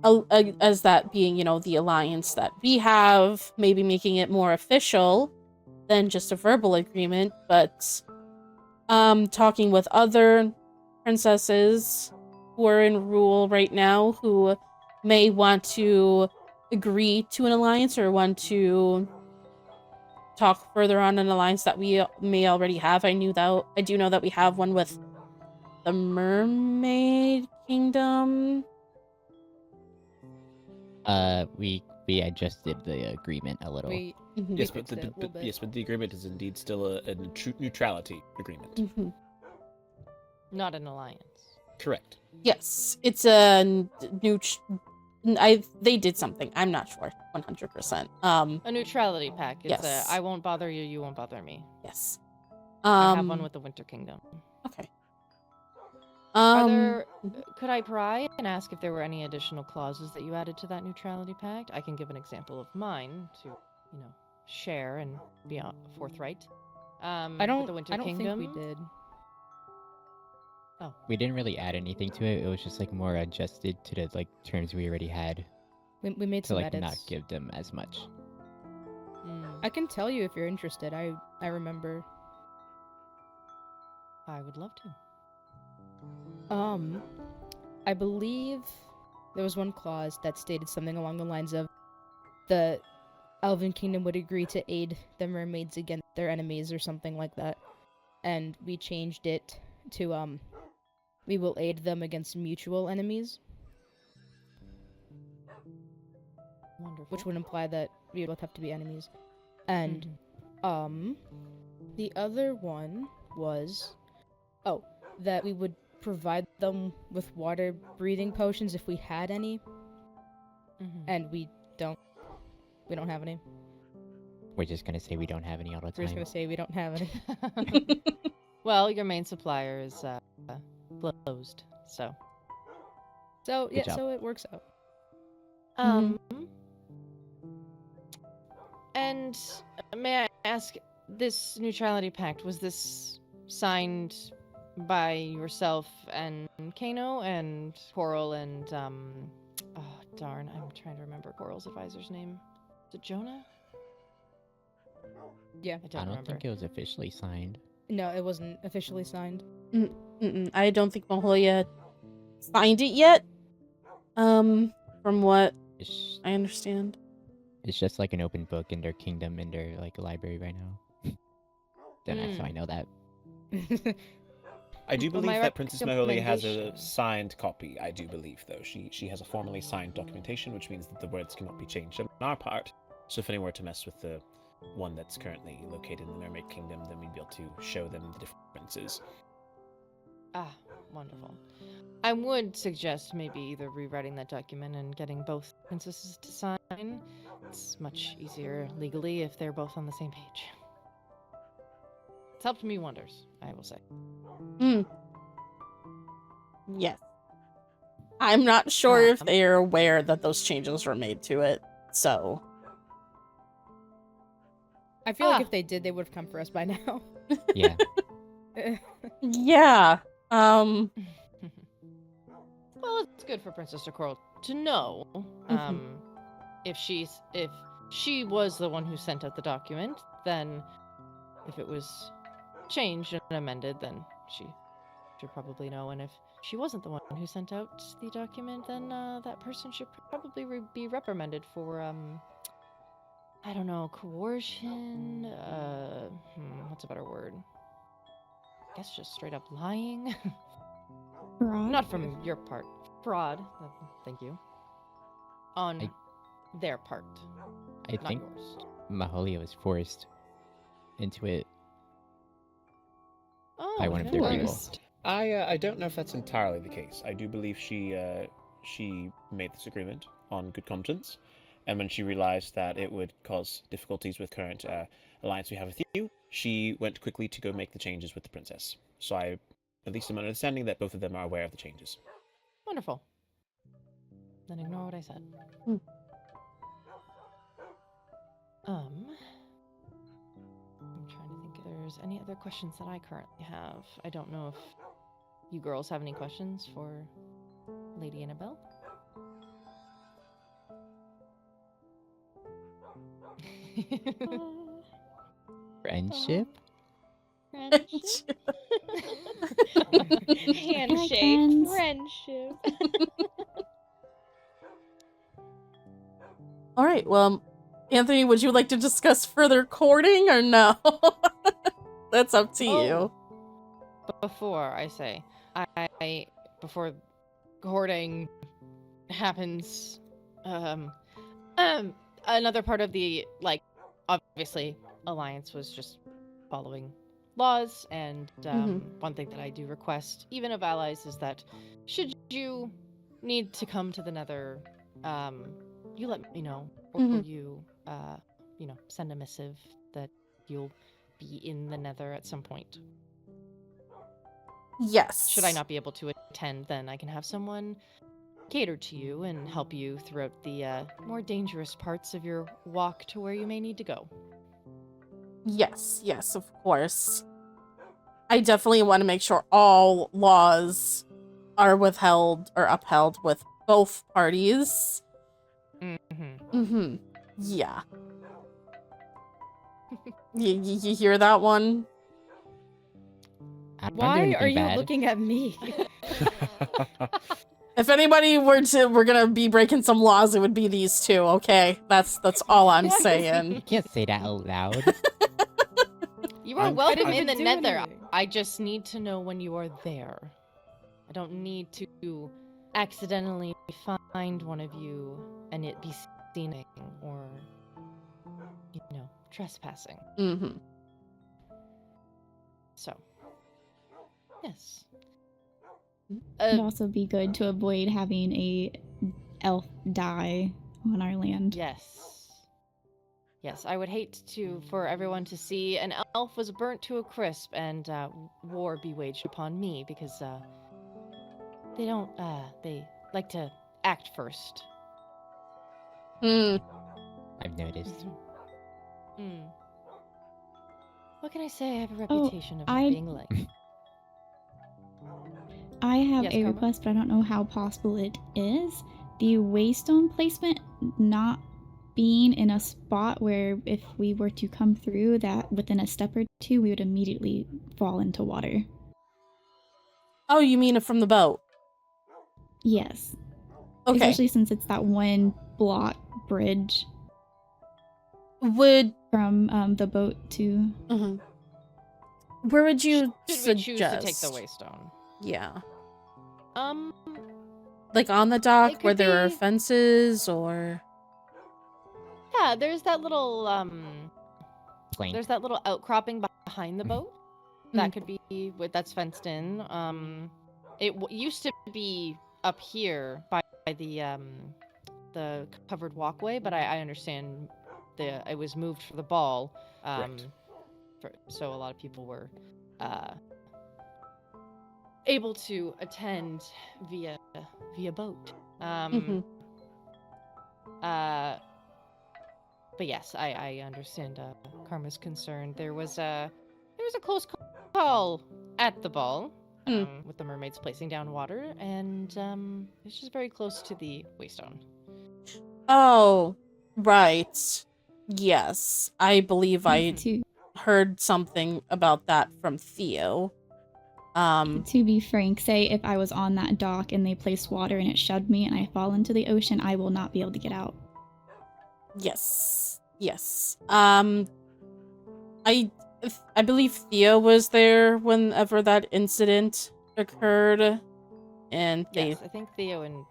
As that being, the alliance that we have, maybe making it more official than just a verbal agreement, but talking with other princesses who are in rule right now who may want to agree to an alliance or want to talk further on an alliance that we may already have. I do know that we have one with the Mermaid Kingdom. We adjusted the agreement a little. Yes, but the agreement is indeed still a neutrality agreement. Not an alliance. Correct. Yes, it's a they did something. I'm not sure 100%. A neutrality pact. It's yes. I won't bother you, you won't bother me. Yes. I have one with the Winter Kingdom. Okay. Could I pry and ask if there were any additional clauses that you added to that neutrality pact? I can give an example of mine to, share and be forthright. I don't with the Winter think Kingdom. we did. We didn't really add anything to it. It was just like more adjusted to the like terms we already had We made to some like edits. not give them as much. I can tell you if you're interested. I remember. I would love to. I believe there was one clause that stated something along the lines of the Elven Kingdom would agree to aid the mermaids against their enemies or something like that. And we changed it to we will aid them against mutual enemies, Wonderful. which would imply that we both have to be enemies. And the other one was that we would provide them with water breathing potions if we had any, and we don't have any. We're just gonna say we don't have any all the We're time. just gonna say we don't have any. Well, your main supplier is closed, so. So Good yeah, job. so it works out. And may I ask, this neutrality pact, was this signed by yourself and Kano and Coral and oh darn, I'm trying to remember Coral's advisor's name. Is it Jonah? Yeah. I I don't don't remember. think it was officially signed. No, it wasn't officially signed. I don't think Maholia signed it yet. From what It's, I understand. it's just like an open book in their kingdom, in their like library right now. That's how I know that. I do Well, believe my that Princess Maholia has a recommendation- signed copy. I do believe, though. She has a formally signed documentation, which means that the words cannot be changed on our part. So if anyone were to mess with the one that's currently located in the Mermaid Kingdom, then we'd be able to show them the differences. Ah, wonderful. I would suggest maybe either rewriting that document and getting both princesses to sign. It's much easier legally if they're both on the same page. It's helped me wonders, I will say. Yes. I'm not sure if Um, they are aware that those changes were made to it, so. I feel like Ah. if they did, they would have come for us by now. Yeah. Yeah. Well, it's good for Princess Coral to know. If she was the one who sent out the document, then if it was changed and amended, then she should probably know. And if she wasn't the one who sent out the document, then that person should probably be reprimanded for I don't know, coercion. What's a better word? I guess just straight up lying. Fraud. Not from your part. Fraud. Thank you. On their part. I Not think yours. Maholia was forced into it Oh, by one of their people. Forced. I don't know if that's entirely the case. I do believe she made this agreement on good conscience, and when she realized that it would cause difficulties with current alliance we have with you, she went quickly to go make the changes with the princess. So I, at least I'm understanding that both of them are aware of the changes. Wonderful. Then ignore what I said. I'm trying to think if there's any other questions that I currently have. I don't know if you girls have any questions for Lady Annabelle. Friendship? Friendship. Handshake. friends. Friendship. All right. Well, Anthony, would you like to discuss further courting or no? That's up to you. Before I say, before courting happens, another part of the, like, obviously, alliance was just following laws, and one thing that I do request, even of allies, is that should you need to come to the Nether, you let me know, or you, send a missive that you'll be in the Nether at some point. Yes. Should I not be able to attend, then I can have someone cater to you and help you throughout the more dangerous parts of your walk to where you may need to go. Yes, of course. I definitely want to make sure all laws are withheld or upheld with both parties. Yeah. You hear that one? I don't do Why anything are you bad. looking at me? If anybody we're gonna be breaking some laws, it would be these two, okay? That's all I'm What? saying. You can't say that out loud. You are I'm- welcome I'm- in the do Nether. anything. I just need to know when you are there. I don't need to accidentally find one of you and it be seen or, trespassing. Mm-hmm. So, yes. It'd also be good to avoid having a elf die on our land. Yes. Yes, I would hate for everyone to see an elf was burnt to a crisp and war be waged upon me because they don't they like to act first. Mm. I've noticed. What can I say? I have a reputation of not I- being liked. I have Yes, a Karma? request, but I don't know how possible it is. The waystone placement not being in a spot where if we were to come through that within a step or two, we would immediately fall into water. Oh, you mean from the boat? Yes. Okay. Especially since it's that one block bridge Would from the boat to... mhm. Where would you Should we suggest? choose to take the waystone? Yeah. Um, Like on the It dock could where there are be- fences or yeah, there's that little Plain. there's that little outcropping behind the boat. Mm. That could be that's fenced in. It used to be up here by the covered walkway, but I understand it was moved for the ball. Correct. So a lot of people were able to attend via boat. Mhm. But yes, I understand Karma's concern. There was a close call at the ball with the mermaids placing down water, and it's just very close to the waystone. Oh, right. Yes. I believe I to heard something about that from Theo. To be frank, say if I was on that dock and they placed water and it shoved me and I fall into the ocean, I will not be able to get out. Yes. Yes. I believe Theo was there whenever that incident occurred, and they Yes, I think Theo and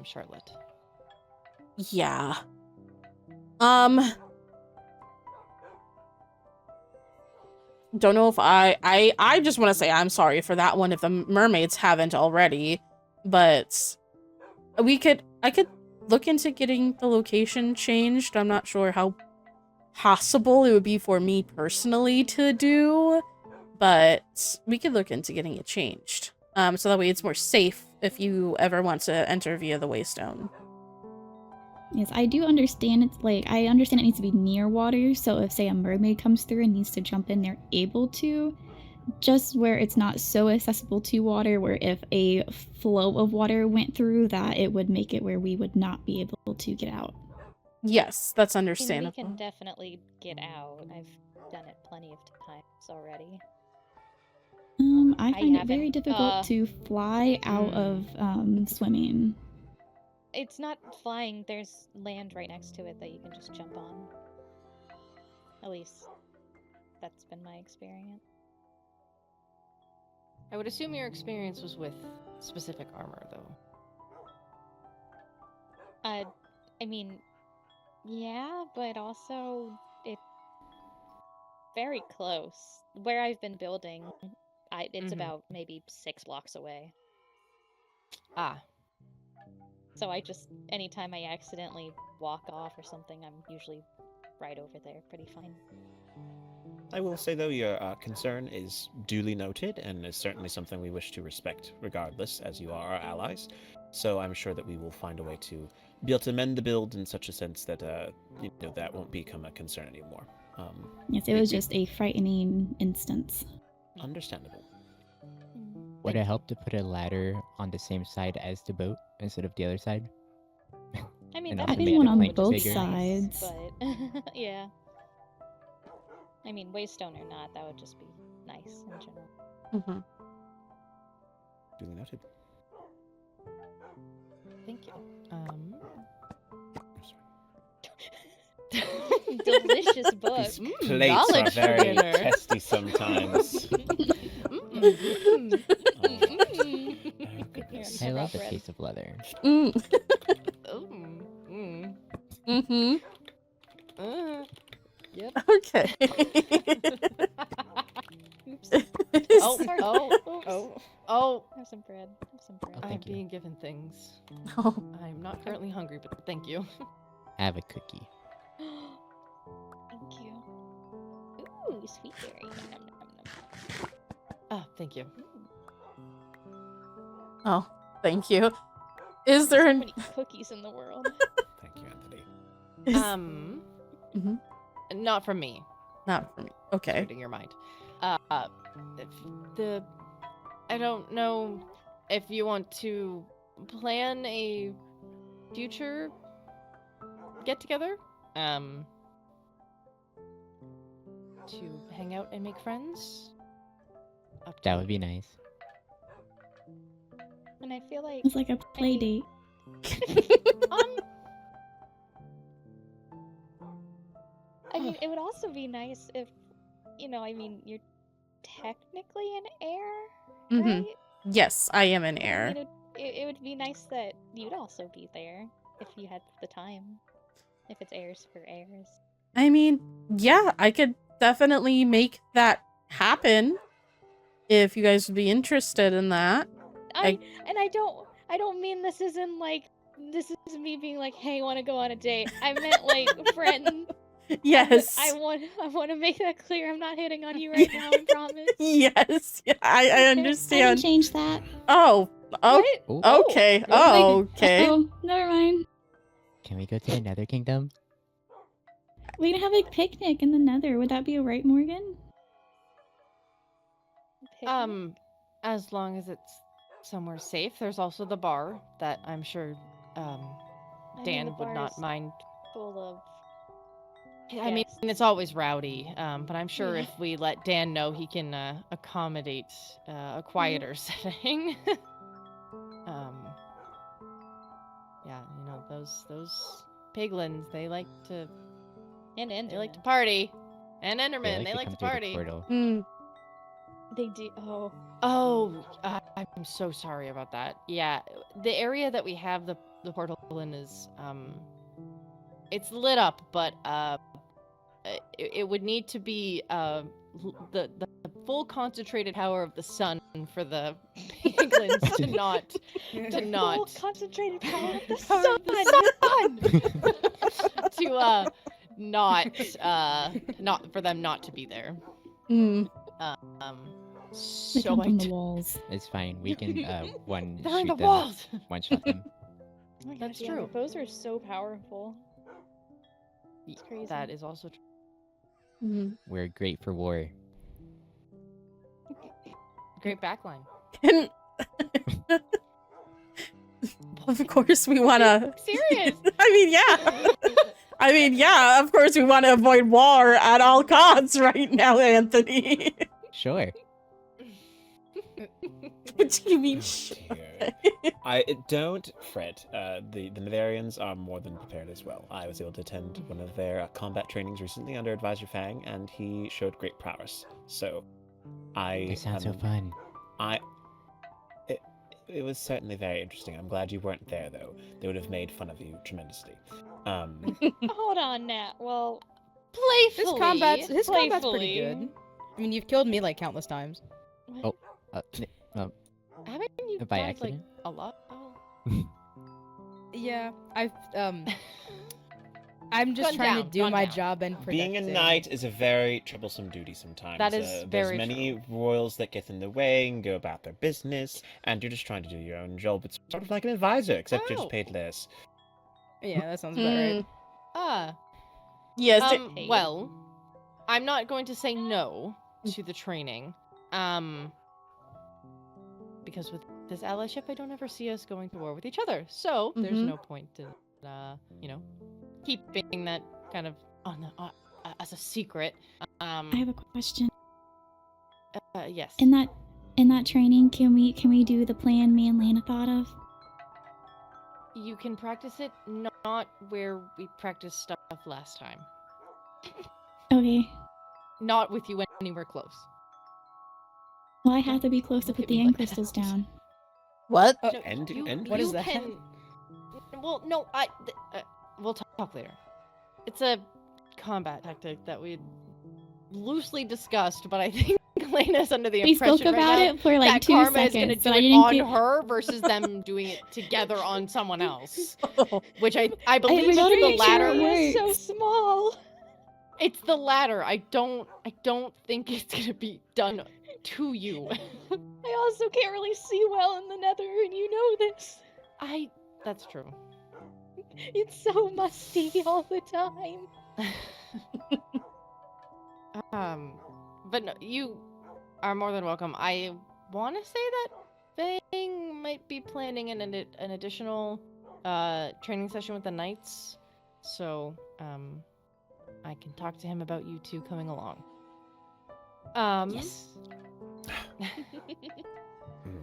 Charlotte. yeah. Don't know if I just want to say I'm sorry for that one if the mermaids haven't already, but I could look into getting the location changed. I'm not sure how possible it would be for me personally to do, but we could look into getting it changed. So that way it's more safe if you ever want to enter via the Waystone. Yes, I do understand I understand it needs to be near water, so if, say, a mermaid comes through and needs to jump in, they're able to. Just where it's not so accessible to water, where if a flow of water went through, that it would make it where we would not be able to get out. Yes, that's I mean, we understandable. can definitely get out. I've done it plenty of times already. I find it very haven't, difficult to fly out of swimming. It's not flying. There's land right next to it that you can just jump on. At least, that's been my experience. I would assume your experience was with specific armor, though. I mean, yeah, but also it's very close. Where I've been building, it's about maybe 6 blocks away. Ah. So anytime I accidentally walk off or something, I'm usually right over there, pretty fine. I will say, though, your concern is duly noted and is certainly something we wish to respect regardless, as you are our allies. So I'm sure that we will find a way to be able to mend the build in such a sense that that won't become a concern anymore. Yes, it was just a frightening instance. Understandable. Would it help to put a ladder on the same side as the boat instead of the other side? I mean, And that also would Having be one a on would just both be nice, sides. but yeah. I mean, waystone or not, that would just be nice in general. Mm-hmm. Duly noted. Thank you. Delicious book. These plates are knowledge for very dinner. testy sometimes. Mm-mm. Oh, Mm. goodness. I About love the bread. taste of leather. Mm. Mm. Mm-hmm. Yep. Okay. Oops. Oh, Sorry. oh. Have some bread. Have some bread. Oh, I'm thank you. being given things. Oh. I'm not currently hungry, but thank you. I have a cookie. Thank you. Ooh, sweet berry. Nom, nom, nom. Ah, thank you. Oh, thank you. Is There's there so an many cookies in the world? Thank you, Anthony. is, Mhm. Not from me. Not for me. Okay. Reading your mind. If I don't know if you want to plan a future get together. To hang out and make friends. Up to That you. would be nice. And I feel like It's like a play date. I mean, it would also be nice if, I mean, you're technically an heir, Mhm. right? Yes, I am an I heir. mean, it would be nice that you'd also be there if you had the time. If it's heirs for heirs. I mean, yeah, I could definitely make that happen if you guys would be interested in that. I don't mean this as in like this is me being like, hey, want to go on a date. I meant like friend. Yes. I want to make that clear. I'm not hitting on you right now. I promise. Yes. Yeah, I I can understand. change that. Oh. Oh. What? Oh, Okay. Oh, Okay. Oh, never mind. can we go to the Nether Kingdom? We can have a picnic in the Nether. Would that be alright, Morgan? Picnic? As long as it's somewhere safe. There's also the bar that I'm sure I mean, Dan the would bar not is mind. full of. I mean, guests. it's always rowdy, but I'm sure Yeah. if we let Dan know, he can accommodate a quieter setting. Yeah, those piglins, they like to party, and Endermen, they like to come through the party. portal. Mm. They do. Oh. Oh, I'm so sorry about that. Yeah, the area that we have the portal in is it's lit up, but it would need to be the full concentrated power of the sun for the piglins to not Full concentrated power of the power sun. of the sun to not for them not to be there. Mm. They So come I from the d- walls. It's fine. We can one they're in the shoot them, walls. one shot them. Oh my That's gosh, yeah, true. Those are so powerful. It's crazy. That is also true. Mm. We're great for war. Great backline. And of course we want to. Serious. I mean, yeah. Of course we want to avoid war at all costs right now, Anthony. Sure. What do you mean? Oh, dear. I don't fret. The Netherians are more than prepared as well. I was able to attend one of their combat trainings recently under Advisor Fang, and he showed great prowess. So, That sounds so fun. It was certainly very interesting. I'm glad you weren't there, though. They would have made fun of you tremendously. Hold on, Nat. Well, His combat's pretty good. I mean, you've killed me like countless times. Oh, Haven't you by died, accident? like a lot? Oh. Yeah, I'm just Gone trying down, to do gone my down. job and Being a protect it. knight is a very troublesome duty sometimes. That is There's very many royals that get in the way and go about their business, and you're just trying to do your own job. It's sort of like an advisor, except you're Oh. just paid less. Yeah, that sounds about right. Ah. Yes. Well, I'm not going to say no to the training. Because with this allyship, I don't ever see us going to war with each other. So there's Mhm. no point in, keeping that kind of as a secret. I have a question. Yes. In that training, can we do the plan me and Lana thought of? You can practice it not where we practiced stuff last time. Okay. Not with you anywhere close. Well, I have to be close to Look put at the me end like crystals that. down. What? Oh, What is that? Well, no, we'll talk later. It's a combat tactic that we loosely discussed, but I think Elena's under the We impression spoke about right now it for like that 2 Karma is going to seconds, do so I it didn't on get. her versus them doing it together on someone else. Which I believe was is wondering the if she latter. were- so small. It's the latter. I don't think it's going to be done to you. I also can't really see well in the nether, and you know this. That's true. It's so musty all the time. But no, you are more than welcome. I want to say that Fang might be planning an additional training session with the knights, so I can talk to him about you two coming along. Yes.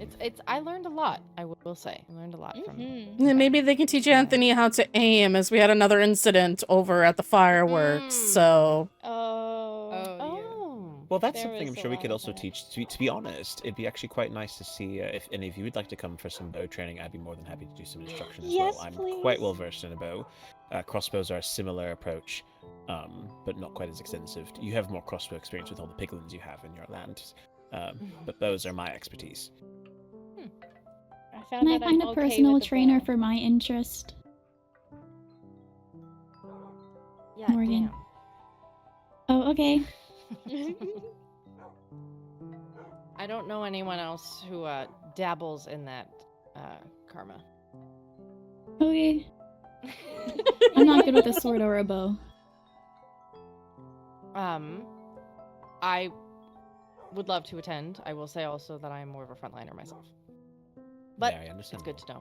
It's I learned a lot, I will say. I learned a lot from Yeah, maybe they can teach Anthony how to aim, as we had another incident over at the fireworks. So Well, that's There something I'm was a sure we lot could of also that. teach. To be honest, it'd be actually quite nice to see if any of you would like to come for some bow training. I'd be more than happy to do some instruction as Yes, well. I'm please. quite well versed in a bow. Crossbows are a similar approach, but not quite as extensive. You have more crossbow experience with all the piglins you have in your land, but bows are my expertise. I found Can I that find I'm a okay personal with the trainer bow. for my interest? Yeah, Morgan. damn. Oh, okay. I don't know anyone else who dabbles in that Karma. Okay. I'm not good with a sword or a bow. I would love to attend. I will say also that I am more of a frontliner myself. But Yeah, I understand. it's good to know.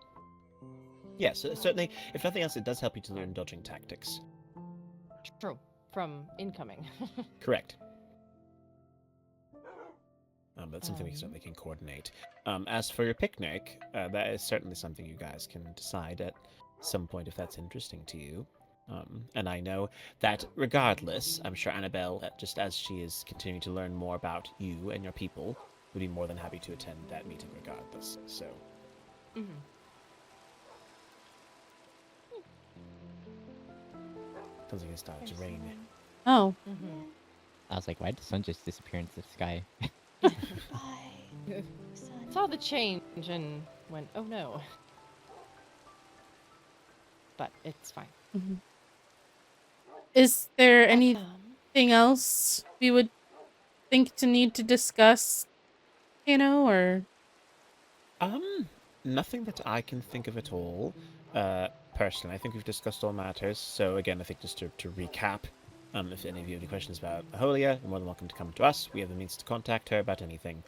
Yes, certainly. If nothing else, it does help you to learn dodging tactics. True. From incoming. Correct. That's something we certainly can coordinate. As for your picnic, that is certainly something you guys can decide at some point if that's interesting to you. And I know that regardless, I'm sure Annabelle, just as she is continuing to learn more about you and your people, would be more than happy to attend that meeting regardless. So. Sounds like it started to rain. Oh. I was like, why did the sun just disappear into the sky? Saw the change and went, oh no. But it's fine. Is there anything else we would think to need to discuss, or? Nothing that I can think of at all. Personally, I think we've discussed all matters. So again, I think just to recap, if any of you have any questions about Maholia, you're more than welcome to come to us. We have the means to contact her about anything,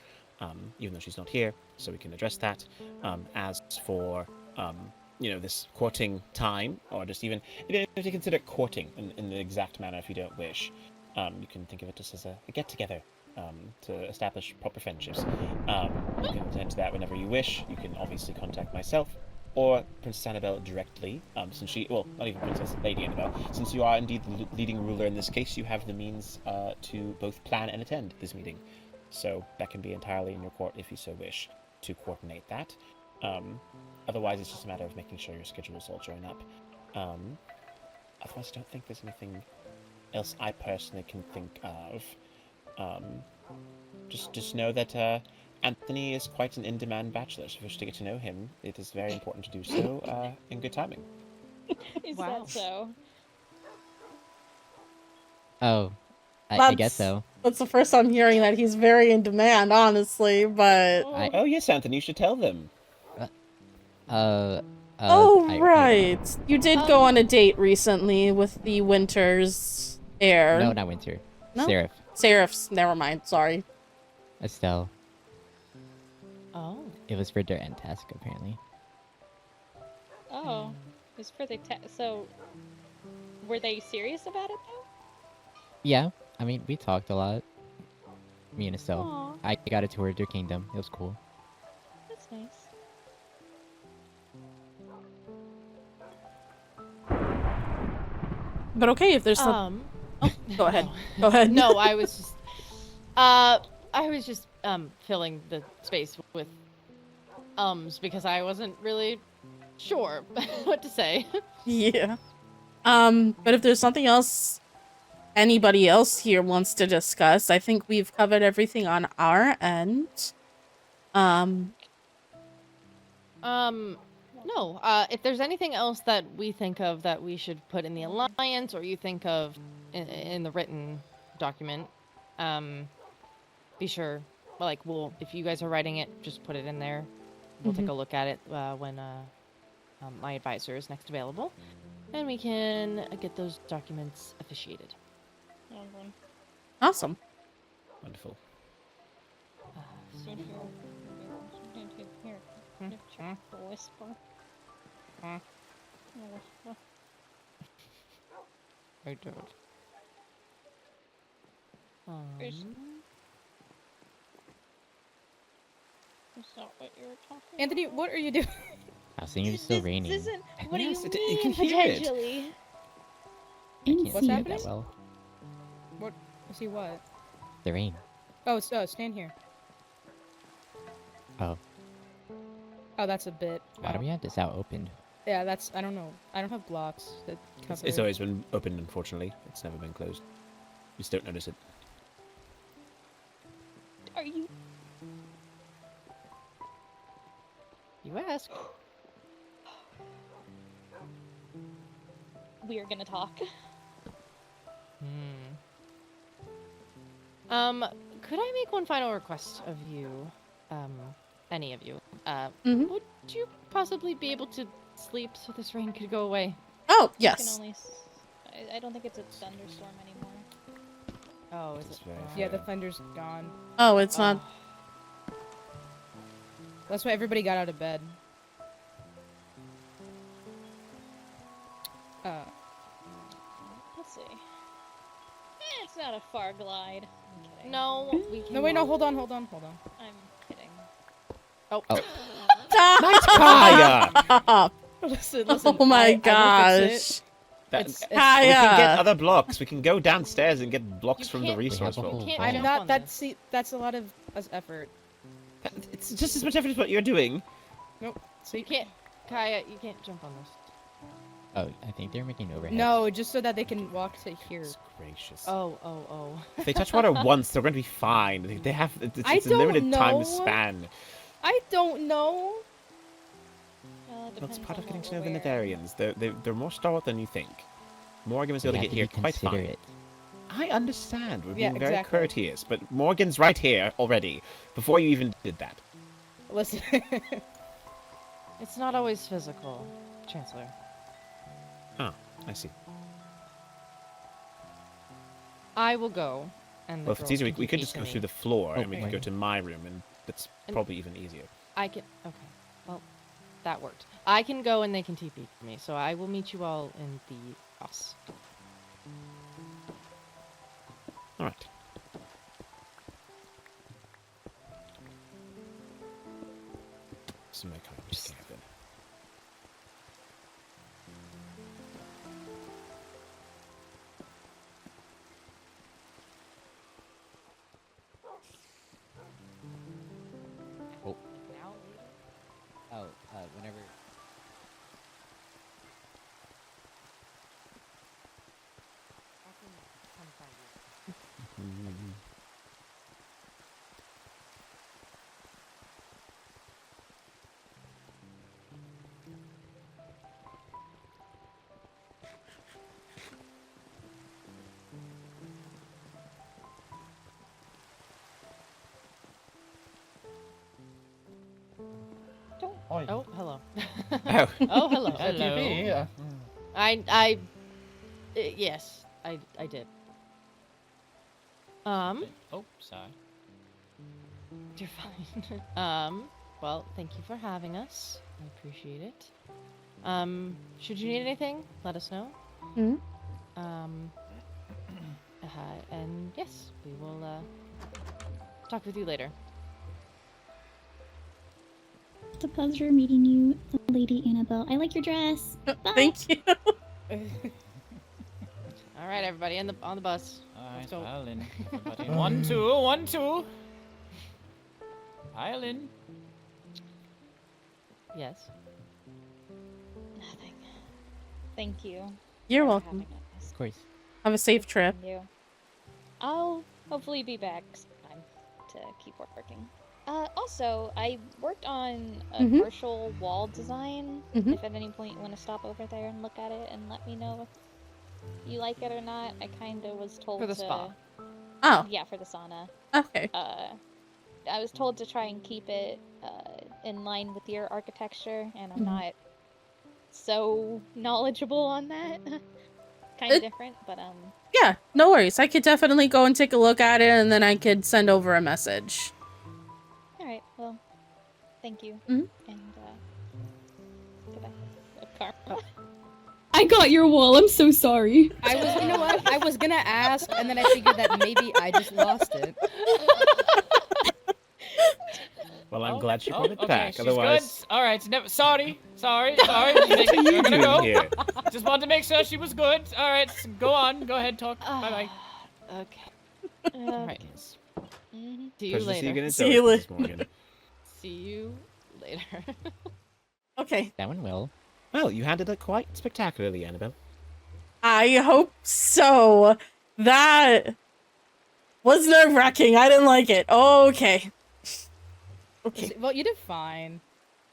even though she's not here, so we can address that. As for, this courting time, or just even if you consider courting in the exact manner if you don't wish, you can think of it just as a get-together to establish proper friendships. You can attend to that whenever you wish. You can obviously contact myself or Princess Annabelle directly, since not even Princess, Lady Annabelle, since you are indeed the leading ruler in this case, you have the means to both plan and attend this meeting. So that can be entirely in your court if you so wish to coordinate that. Otherwise, it's just a matter of making sure your schedules all join up. Otherwise, I don't think there's anything else I personally can think of. Just know that Anthony is quite an in-demand bachelor, so if you wish to get to know him, it is very important to do so in good timing. Is Wow. that so? Oh, I guess so. That's the first I'm hearing that he's very in demand, honestly, but... Oh yes, Anthony, you should tell them. Right. You did go on a date recently with the Winter's heir. No, not Winter. No? Seraph. Seraph's, never mind, sorry. Estelle. Oh. It was for their end task, apparently. Oh, it's for the so. Were they serious about it though? Yeah, I mean, we talked a lot. Me and Estelle. Aw, I got a tour of their kingdom. It was cool. that's nice. But okay, if there's some. Go ahead. No. Go ahead. No, I was just filling the space with because I wasn't really sure what to say. Yeah. But if there's something else anybody else here wants to discuss, I think we've covered everything on our end. No. If there's anything else that we think of that we should put in the alliance, or you think of in the written document, be sure. Like, if you guys are writing it, just put it in there. We'll take a look at it when my advisor is next available, and we can get those documents officiated. Awesome. Wonderful. Stand here. Whisper. Whisper. I don't. Is that what you were talking Anthony, about? what are you doing? I was thinking it was still raining. This isn't. What do Yes, you you mean can hear it. potentially? I can't What's see it happening? that well. What? See what? The rain. Oh, stand here. Oh, Oh, that's a bit. why do we have this out open? Yeah, that's. I don't know. I don't have blocks that cover. It's always been open, unfortunately. It's never been closed. You just don't notice it. Are you? You ask. We are gonna talk. Could I make one final request of you? Any of you? Would you possibly be able to sleep so this rain could go away? Oh, I can yes. only. I don't think it's a thunderstorm anymore. Oh, is That's it? very Yeah, the fair. thunder's gone. Oh, it's not. That's why everybody got out of bed. Let's see. It's not a far glide. I'm kidding. No, we No, wait, no, cannot. hold on. I'm kidding. Oh. Kaya! listen. Oh my I will fix gosh. it. That, It's- we can Kaya. get other blocks. We can go downstairs and get blocks You from the can't- we have resource a vault. whole Can't vault. I'm jump not. on That's a lot of effort. It's just as much effort as what you're doing. Nope. So you can't, Kaya. You can't jump on this. Oh, I think they're making overhead. No, just so that they can walk to here. Goodness gracious. Oh. If they touch water once, they're going to be fine. They have. I It's a limited don't time know. span. I don't know. Well, it That's depends part of on getting what to know we're the wearing. Netherians. They're more stalwart than you think. Morgan was We able to have get here be quite fine. considerate. I understand. We're Yeah, being very exactly. courteous, but Morgan's right here already before you even did that. Listen. It's not always physical, Chancellor. Ah, I see. I will go. And the Well, if it's girls easier, we can could keep just go eating. through the floor Oh, and we can wait. go to my room, and that's And- probably even easier. I can. Okay. Well, that worked. I can go and they can TP for me. So I will meet you all in the house. All right. So my card, just get then. Oh. Oh, whenever. Oh, hello. Oh. Oh, hello. Hello. Yes, I did. Oh, sorry. You're fine. Well, thank you for having us. I appreciate it. Should you need anything, let us know. Hmm? And yes, we will talk with you later. It's a pleasure meeting you, Lady Annabelle. I like your dress. Bye. Thank you. All right, everybody, on the bus. Alright, go. pile in. Everybody. 1, 2, 1, 2. Pile in. Yes. Nothing. Thank you. You're for welcome. having us. Of course. Have a safe trip. Thank you. I'll hopefully be back sometime to keep working. Also, I worked on a Mhm. partial wall design. Mhm. If at any point you want to stop over there and look at it and let me know if you like it or not. I kind of was told For the to... spa. Oh, Yeah, for the sauna. okay. I was told to try and keep it in line with your architecture, and I'm Mhm. not so knowledgeable on that. Kind of It- different, but Yeah, no worries. I could definitely go and take a look at it, and then I could send over a message. Alright, well, thank you. Mhm. And, goodbye. Karma. I got your wall. I'm so sorry. I was, you know what? I was gonna ask, and then I figured that maybe I just lost it. Well, I'm glad she brought it okay, back. she's Otherwise, good. Alright, sorry. Sorry. what are We're you gonna doing go. here? Just wanted to make sure she was good. Alright, go on. Go ahead, talk. Bye-bye. Okay. All right. Mhm. See you Pleasure to see you later. again in See you Doris, Mrs. Morgan. See you later. Okay. That one will. Well, you handled it quite spectacularly, Annabelle. I hope so. That was nerve-wracking. I didn't like it. Okay. Okay. Well, you did fine.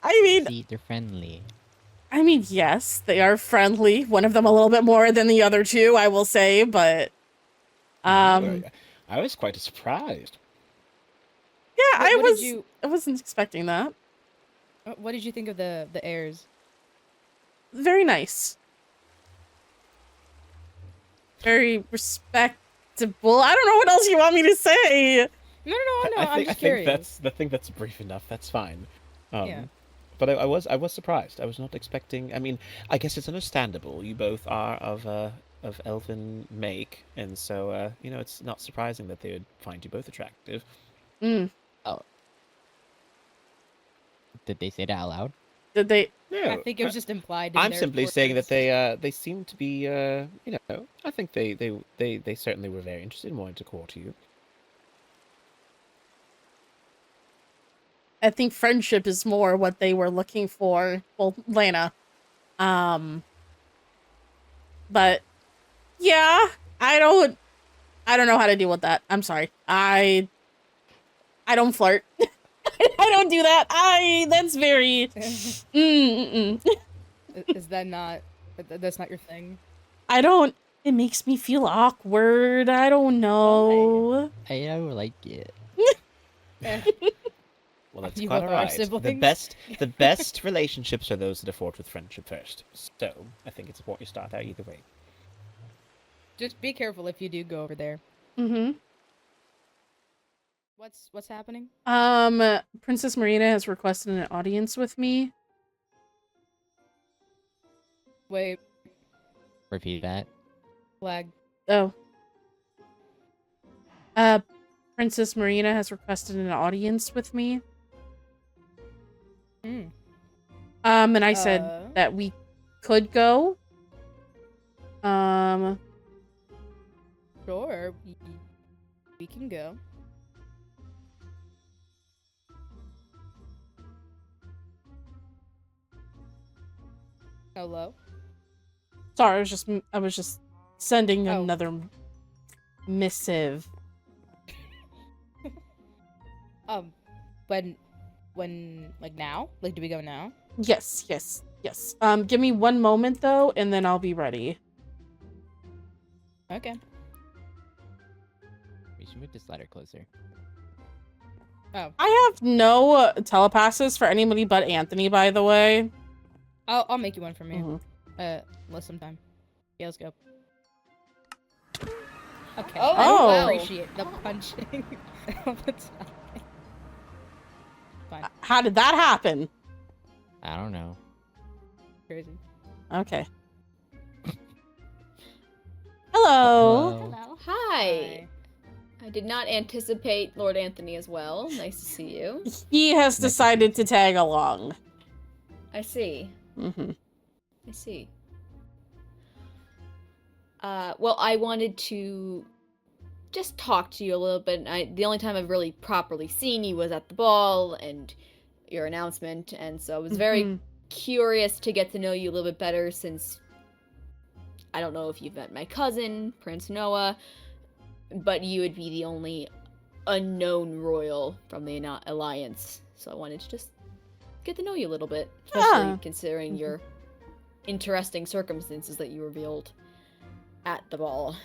See, they're friendly. I mean, yes, they are friendly. One of them a little bit more than the other two, I will say, but I was quite surprised. yeah, What I did you? wasn't expecting that. What did you think of the heirs? Very nice. Very respectable. I don't know what else you want me to say. No. I I'm just curious. I think that's brief enough. That's fine. Yeah. But I was surprised. I was not expecting. I mean, I guess it's understandable. You both are of elven make, and so you know, it's not surprising that they would find you both attractive. Mm. Did they say that out loud? Did they? No, I think it was just implied. In I'm their simply saying that words. they seem to be you know, I think they certainly were very interested in wanting to court you. I think friendship is more what they were looking for. Well, Lana. But yeah, I don't know how to deal with that. I'm sorry. I don't flirt. I don't do that. That's very Is that not? That's not your thing. I don't. It makes me feel awkward. I don't know. I don't like it. Well, that's You quite both are alright. siblings? The best relationships are those that are fought with friendship first. So I think it's important you start out either way. Just be careful if you do go over there. Mm-hmm. What's happening? Princess Marina has requested an audience with me. Wait, Repeat that. flag. Oh. Princess Marina has requested an audience with me. Hmm. And I said that we could go. Sure, we can go. Hello. Sorry, I was just sending Oh. another missive. When like now? Like, do we go now? Yes. Give me one moment though, and then I'll be ready. Okay. We should move this ladder closer. Oh, I have no telepasses for anybody but Anthony, by the way. I'll make you one for me. Mhm. Less sometime. Yeah, let's go. Okay. Oh, I wow. appreciate the punching all the time. fine. How did that happen? I don't know. Crazy. Okay. Hello. Hello. Hi. I did not anticipate Lord Anthony as well. Nice to see you. He has Nice to see decided to you. tag along. I see. Mm-hmm. I see. Well, I wanted to just talk to you a little bit. The only time I've really properly seen you was at the ball and your announcement, and so I was very curious to get to know you a little bit better since I don't know if you've met my cousin, Prince Noah, but you would be the only unknown royal from the Alliance. So I wanted to just get to know you a little bit, especially considering your interesting circumstances that you revealed at the ball.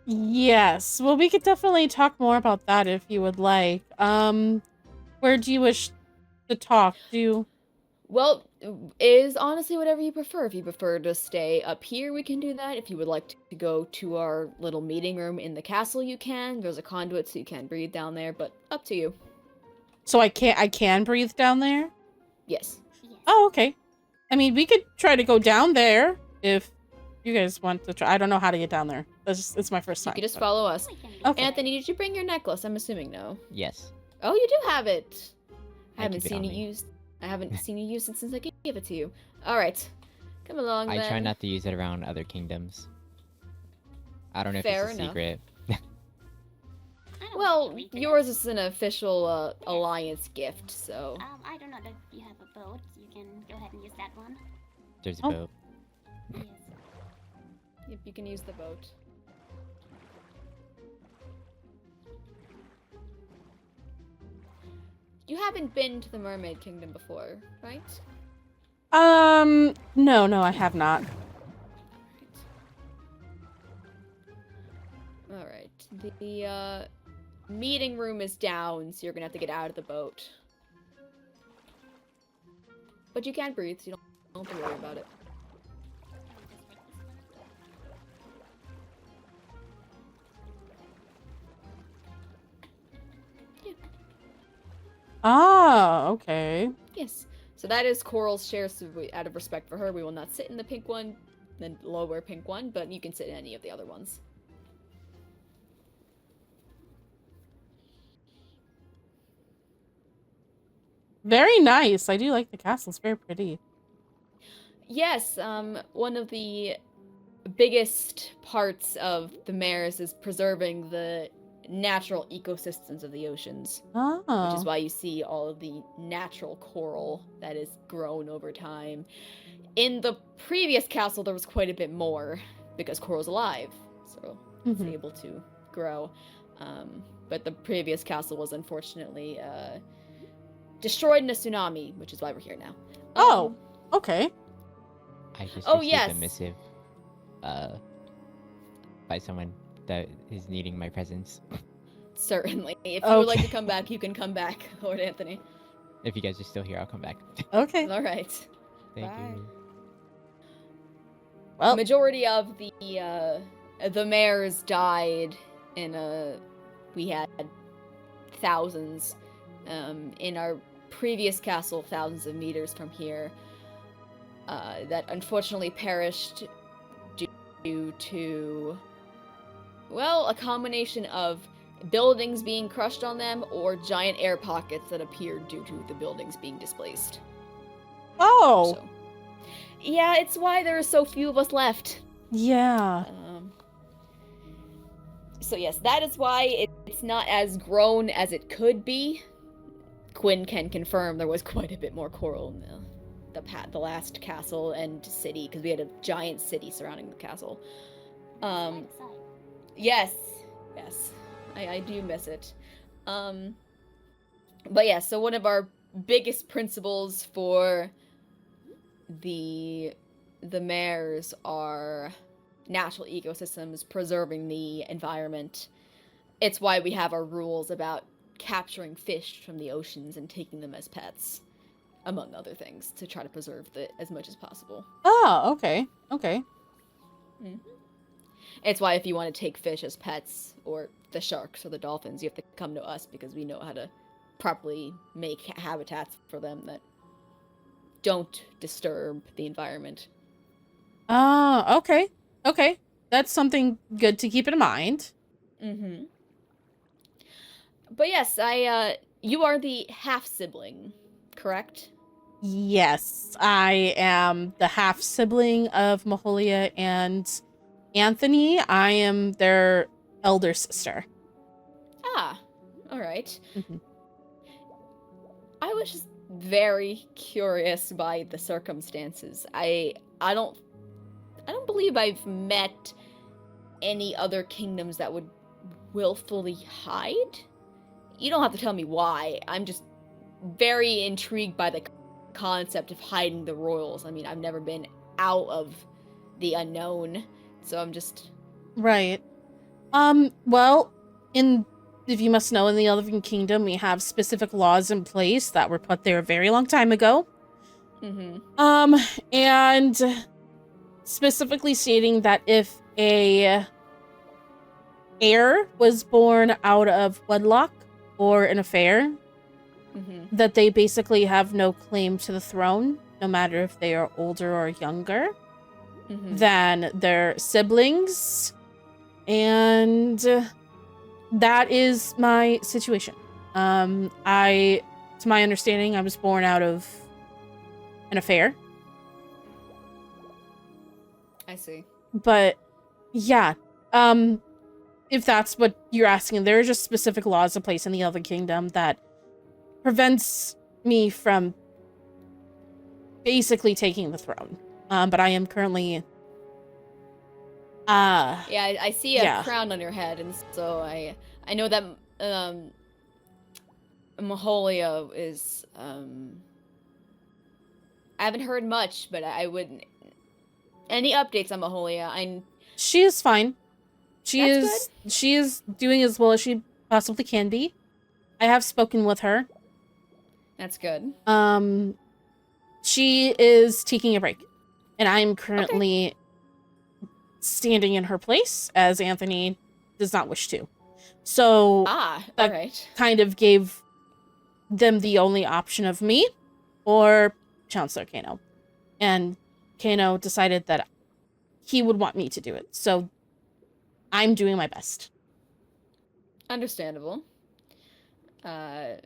Yes. Well, we could definitely talk more about that if you would like. Where do you wish to talk? Well, it is honestly whatever you prefer. If you prefer to stay up here, we can do that. If you would like to go to our little meeting room in the castle, you can. There's a conduit so you can breathe down there, but up to you. So I can breathe down there? Yes. Oh, okay. I mean, we could try to go down there if you guys want to try. I don't know how to get down there. It's my first time. You can just follow us. Okay. Anthony, did you bring your necklace? I'm assuming no. Yes. Oh, you do have it. I haven't keep it seen on you me. used. I haven't seen you use it since I gave it to you. All right, come along. I then. try not to use it around other kingdoms. I don't know if Fair it's a enough. secret. Well, yours is an official alliance gift, so. I don't know if you have a boat. You can go ahead and use that one. There's a boat. Yes. Yep, you can use the boat. You haven't been to the Mermaid Kingdom before, right? No, I have not. Alright. The meeting room is down, so you're gonna have to get out of the boat. But you can breathe, so you don't have to worry about it. Ah, okay. Yes. So that is Coral's share, so out of respect for her, we will not sit in the pink one, the lower pink one, but you can sit in any of the other ones. Very nice. I do like the castle. It's very pretty. Yes, one of the biggest parts of the mares is preserving the natural ecosystems of the oceans. Oh. Which is why you see all of the natural coral that is grown over time. In the previous castle, there was quite a bit more, because coral's alive, so it's able to grow. But the previous castle was unfortunately destroyed in a tsunami, which is why we're here now. Oh, okay. I just Oh, received yes. a missive by someone that is needing my presence. Certainly. If you would like to come back, you can come back, Lord Anthony. If you guys are still here, I'll come back. Okay. All right. Thank you. Well, Majority of the mares died in we had thousands in our previous castle, thousands of meters from here, that unfortunately perished due to, well, a combination of buildings being crushed on them or giant air pockets that appeared due to the buildings being displaced. Oh. So, yeah, it's why there are so few of us left. Yeah. So yes, that is why it's not as grown as it could be. Quinn can confirm there was quite a bit more coral in the last castle and city, because we had a giant city surrounding the castle. Yes, I do miss it. But yeah, so one of our biggest principles for the mares are natural ecosystems, preserving the environment. It's why we have our rules about capturing fish from the oceans and taking them as pets, among other things, to try to preserve as much as possible. Oh, okay. Okay. Mm-hmm. It's why if you want to take fish as pets, or the sharks or the dolphins, you have to come to us, because we know how to properly make habitats for them that don't disturb the environment. Okay. Okay. That's something good to keep in mind. Mm-hmm. But yes, you are the half-sibling, correct? Yes, I am the half sibling of Maholia and Anthony. I am their elder sister. Ah, all right. Mhm. I was just very curious by the circumstances. I don't believe I've met any other kingdoms that would willfully hide. You don't have to tell me why. I'm just very intrigued by the concept of hiding the royals. I mean, I've never been out of the unknown, so I'm just... Right. Well, if you must know, in the Elven Kingdom, we have specific laws in place that were put there a very long time ago. Mm-hmm. And specifically stating that if a heir was born out of wedlock or an affair, Mm-hmm. that they basically have no claim to the throne, no matter if they are older or younger Mm-hmm. than their siblings. And that is my situation. To my understanding, I was born out of an affair. I see. But yeah, if that's what you're asking, there are just specific laws in place in the Elven Kingdom that prevents me from basically taking the throne. But I am currently Yeah, I see a yeah. crown on your head, and so I know that Maholia is I haven't heard much, but I wouldn't... Any updates on Maholia? She is fine. She That's is doing as well as she possibly can be. I have spoken with her. That's good. She is taking a break, and I'm currently standing in her place, as Anthony does not wish to. So all that right. kind of gave them the only option of me or Chancellor Kano. And Kano decided that he would want me to do it. So I'm doing my best. Understandable. I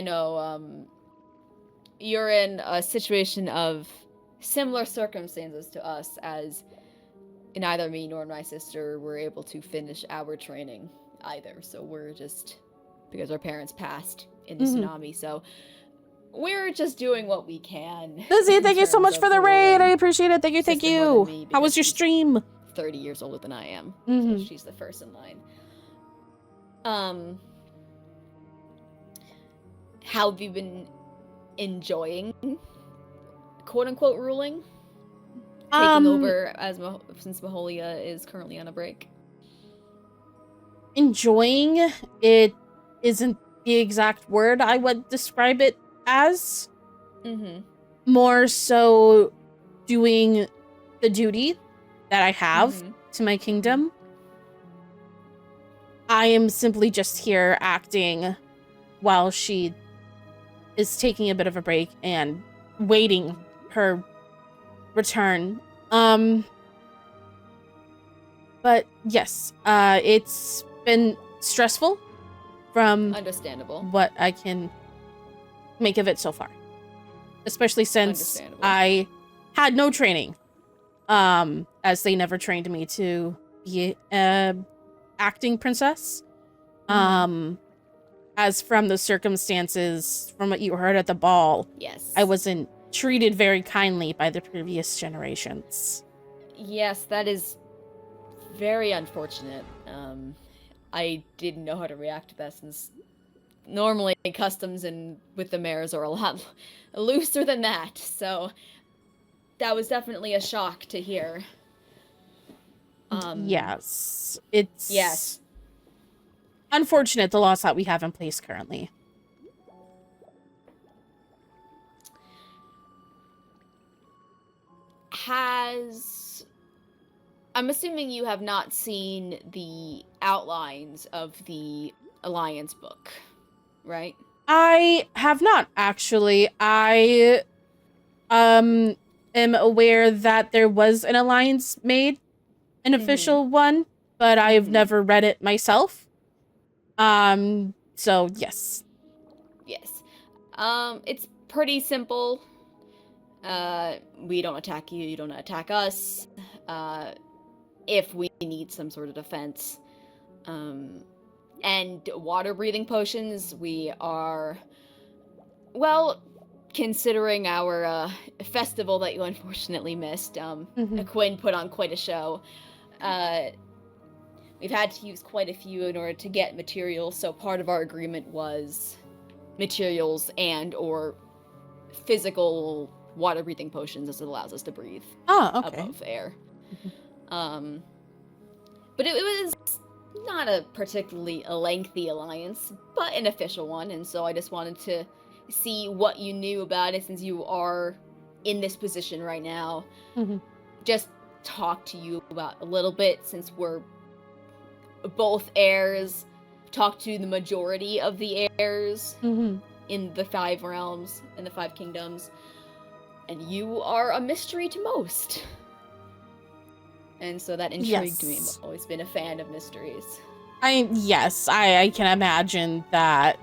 know you're in a situation of similar circumstances to us, as neither me nor my sister were able to finish our training either. So we're just, because our parents passed in the tsunami, so we're just doing what we can. Lizzie, thank you so much for the raid. I appreciate it. Thank you, thank Sister more than you. me, How was because your she's stream? 30 years older than I am. Mhm. So she's the first in line. How have you been enjoying, quote unquote, ruling? Taking over as since Maholia is currently on a break. Enjoying it isn't the exact word I would describe it as. More so doing the duty that I have to my kingdom. I am simply just here acting while she is taking a bit of a break and waiting her return. But yes, it's been stressful from Understandable. what I can make of it so far. Especially since I had no training. As they never trained me to be an acting princess. As from the circumstances, from what you heard at the ball, yes, I wasn't treated very kindly by the previous generations. Yes, that is very unfortunate. I didn't know how to react to that, since normally customs and with the mayors are a lot looser than that, so that was definitely a shock to hear. Yes, it's unfortunate, the laws that we have in place currently. I'm assuming you have not seen the outlines of the Alliance book, right? I have not, actually. I am aware that there was an alliance made, an official one, but I've never read it myself. So yes. Yes. It's pretty simple. We don't attack you, you don't attack us. If we need some sort of defense. And water breathing potions, we are, well, considering our festival that you unfortunately missed, Quinn put on quite a show. We've had to use quite a few in order to get materials, so part of our agreement was materials and or physical water breathing potions, as it allows us to breathe above air. But it was not a particularly lengthy alliance, but an official one, and so I just wanted to see what you knew about it since you are in this position right now. Just talk to you about a little bit since we're both heirs, talk to the majority of the heirs in the 5 realms, in the 5 kingdoms, and you are a mystery to most. And so that intrigued me. I've always been a fan of mysteries. I can imagine that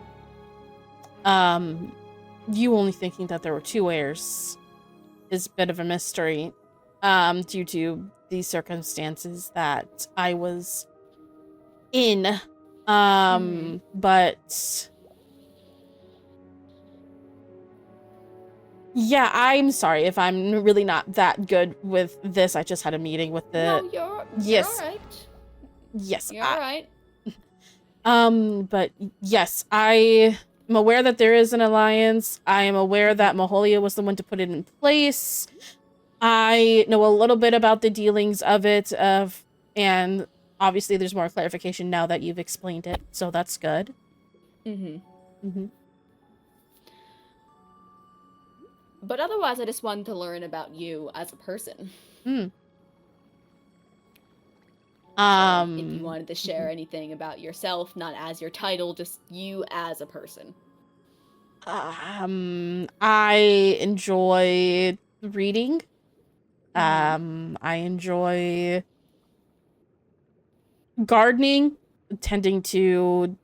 you only thinking that there were 2 heirs is a bit of a mystery due to the circumstances that I was in. But yeah, I'm sorry if I'm really not that good with this. I just had a meeting with the... No, you're alright. Yes. You're alright. But yes, I am aware that there is an alliance. I am aware that Maholia was the one to put it in place. I know a little bit about the dealings of it, and obviously there's more clarification now that you've explained it, so that's good. But otherwise, I just wanted to learn about you as a person. So if you wanted to share anything about yourself, not as your title, just you as a person. I enjoy reading. I enjoy gardening, tending to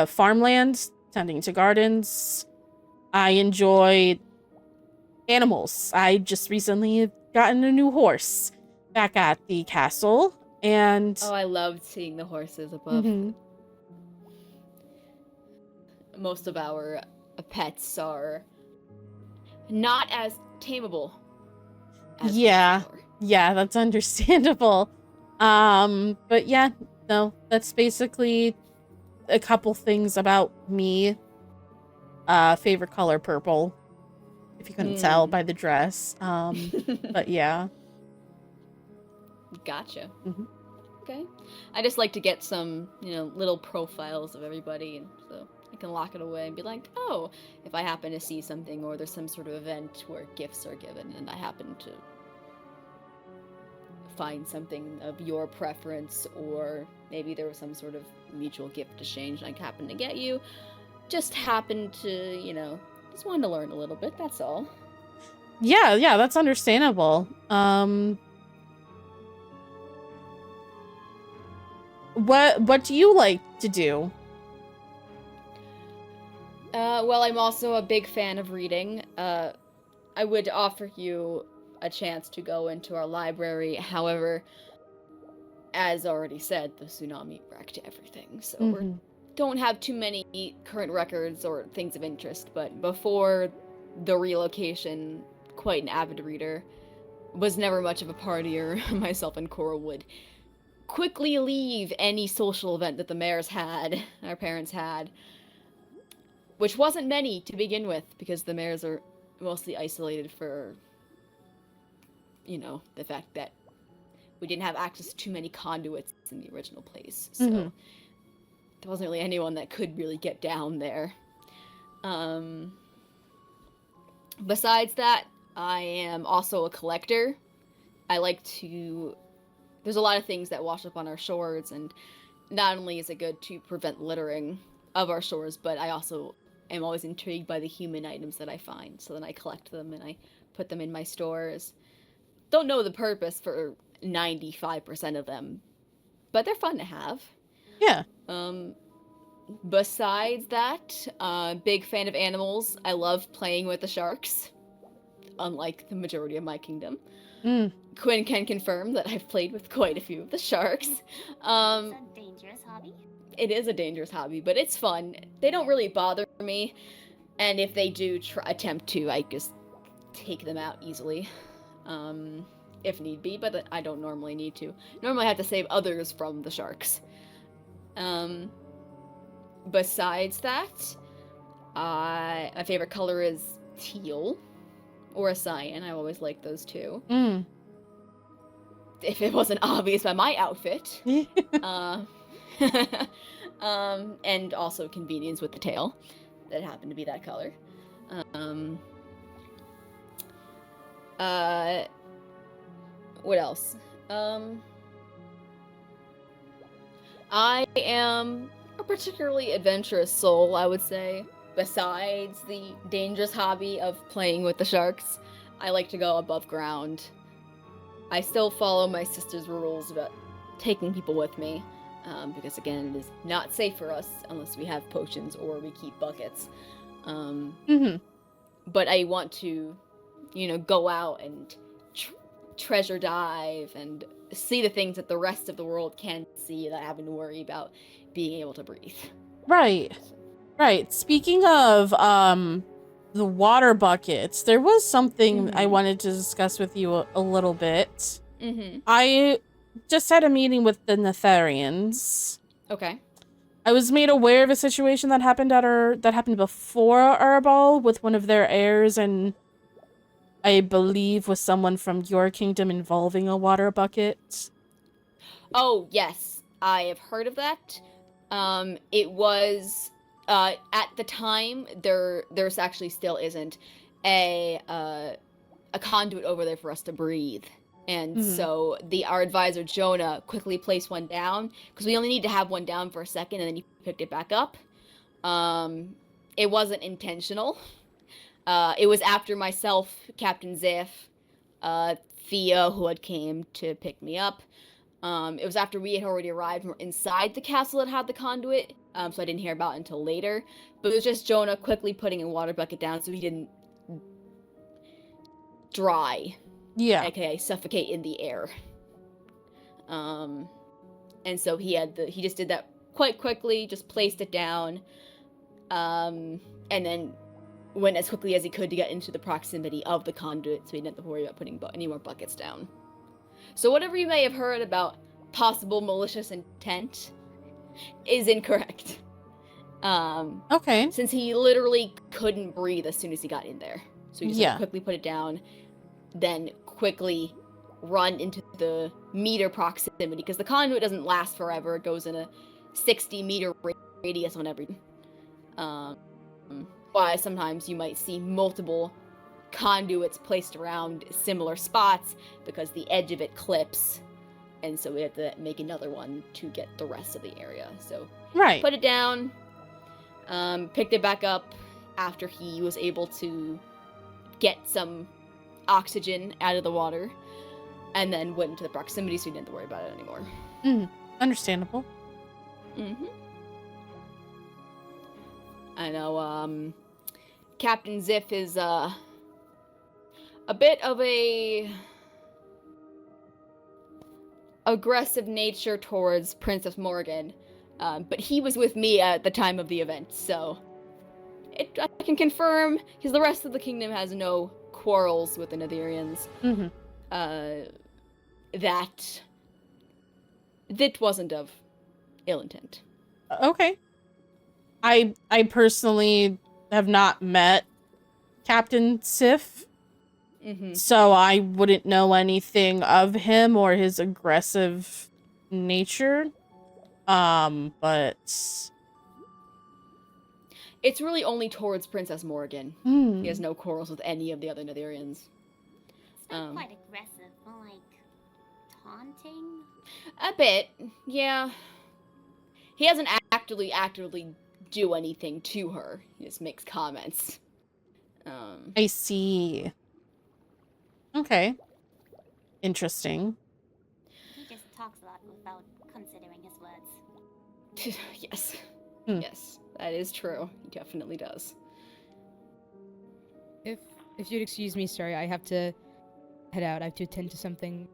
farmland, tending to gardens. I enjoy animals. I just recently gotten a new horse back at the castle, and... Oh, I loved seeing the horses above. Most of our pets are not as tameable as yeah, that's understandable. But yeah, no, that's basically a couple things about me. Favorite color, purple, if you couldn't tell by the dress. But yeah. Gotcha. Okay. I just like to get some, little profiles of everybody, and so I can lock it away and be like, oh, if I happen to see something or there's some sort of event where gifts are given and I happen to find something of your preference, or maybe there was some sort of mutual gift exchange and I happen to get you, just happened to, just wanted to learn a little bit, that's all. Yeah, that's understandable. What do you like to do? Well, I'm also a big fan of reading. I would offer you a chance to go into our library. However, as already said, the tsunami wrecked everything, so we don't have too many current records or things of interest, but before the relocation, quite an avid reader, was never much of a partier. Myself and Cora would quickly leave any social event that the mayor's had, our parents had, which wasn't many to begin with, because the mayors are mostly isolated for, the fact that we didn't have access to too many conduits in the original place, so there wasn't really anyone that could really get down there. Besides that, I am also a collector. I like to... There's a lot of things that wash up on our shores, and not only is it good to prevent littering, of our shores, but I also am always intrigued by the human items that I find. So then I collect them and I put them in my stores. Don't know the purpose for 95% of them, but they're fun to have. Yeah. Besides that, big fan of animals. I love playing with the sharks, unlike the majority of my kingdom. Quinn can confirm that I've played with quite a few of the sharks. It's a dangerous hobby. It is a dangerous hobby, but it's fun. They don't really bother me, and if they do attempt to, I just take them out easily, if need be, but I don't normally need to. Normally I have to save others from the sharks. Besides that, my favorite color is teal, or a cyan. I always like those two. If it wasn't obvious by my outfit. And also convenience with the tail that happened to be that color. What else? I am a particularly adventurous soul, I would say. Besides the dangerous hobby of playing with the sharks, I like to go above ground. I still follow my sister's rules about taking people with me, because again, it is not safe for us unless we have potions or we keep buckets. But I want to, go out and treasure dive and see the things that the rest of the world can't see without having to worry about being able to breathe. Right. Speaking of the water buckets, there was something I wanted to discuss with you a little bit. I just had a meeting with the Netherians. Okay. I was made aware of a situation that happened before our ball with one of their heirs, and I believe was someone from your kingdom involving a water bucket. Oh, yes. I have heard of that. It was, at the time, there's actually still isn't a conduit over there for us to breathe. And so our advisor, Jonah, quickly placed one down, because we only need to have one down for a second, and then he picked it back up. It wasn't intentional. It was after myself, Captain Ziff, Thea, who had came to pick me up. It was after we had already arrived and were inside the castle that had the conduit, so I didn't hear about it until later. But it was just Jonah quickly putting a water bucket down so he didn't dry. Yeah. AKA suffocate in the air. And so he just did that quite quickly, just placed it down, and then went as quickly as he could to get into the proximity of the conduit so he didn't have to worry about putting any more buckets down. So whatever you may have heard about possible malicious intent is incorrect. Okay. Since he literally couldn't breathe as soon as he got in there. So he just had to quickly put it down, then quickly run into the meter proximity, because the conduit doesn't last forever. It goes in a 60-meter radius on every... why sometimes you might see multiple conduits placed around similar spots because the edge of it clips, and so we have to make another one to get the rest of the area. So put it down, picked it back up after he was able to get some oxygen out of the water, and then went into the proximity so he didn't have to worry about it anymore. Understandable. I know, Captain Ziff is, a bit of a aggressive nature towards Princess Morgan, but he was with me at the time of the event, so I can confirm, because the rest of the kingdom has no quarrels with the Netherians, that wasn't of ill intent. Okay. I personally have not met Captain Sif, so I wouldn't know anything of him or his aggressive nature. But it's really only towards Princess Morgan. He has no quarrels with any of the other Netherians. It's not quite aggressive, but like taunting? A bit, yeah. He hasn't actively do anything to her. He just makes comments. I see. Okay. Interesting. He just talks a lot without considering his words. Yes. Hmm. Yes, that is true. He definitely does. If you'd excuse me, sorry, I have to head out. I have to attend to something.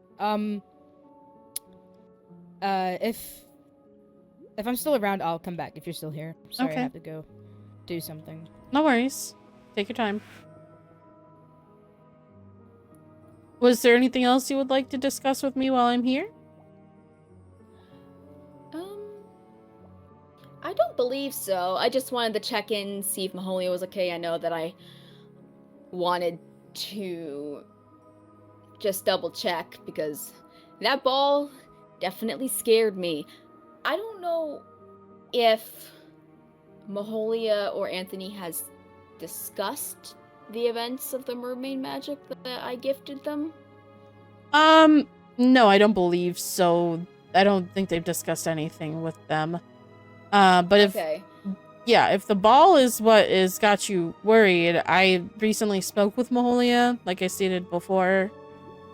If I'm still around, I'll come back if you're still here. Sorry, Okay. I have to go do something. No worries. Take your time. Was there anything else you would like to discuss with me while I'm here? I don't believe so. I just wanted to check in, see if Maholia was okay. I know that I wanted to just double check because that ball definitely scared me. I don't know if Maholia or Anthony has discussed the events of the mermaid magic that I gifted them. No, I don't believe so. I don't think they've discussed anything with them. But if the ball is what is got you worried, I recently spoke with Maholia, like I stated before.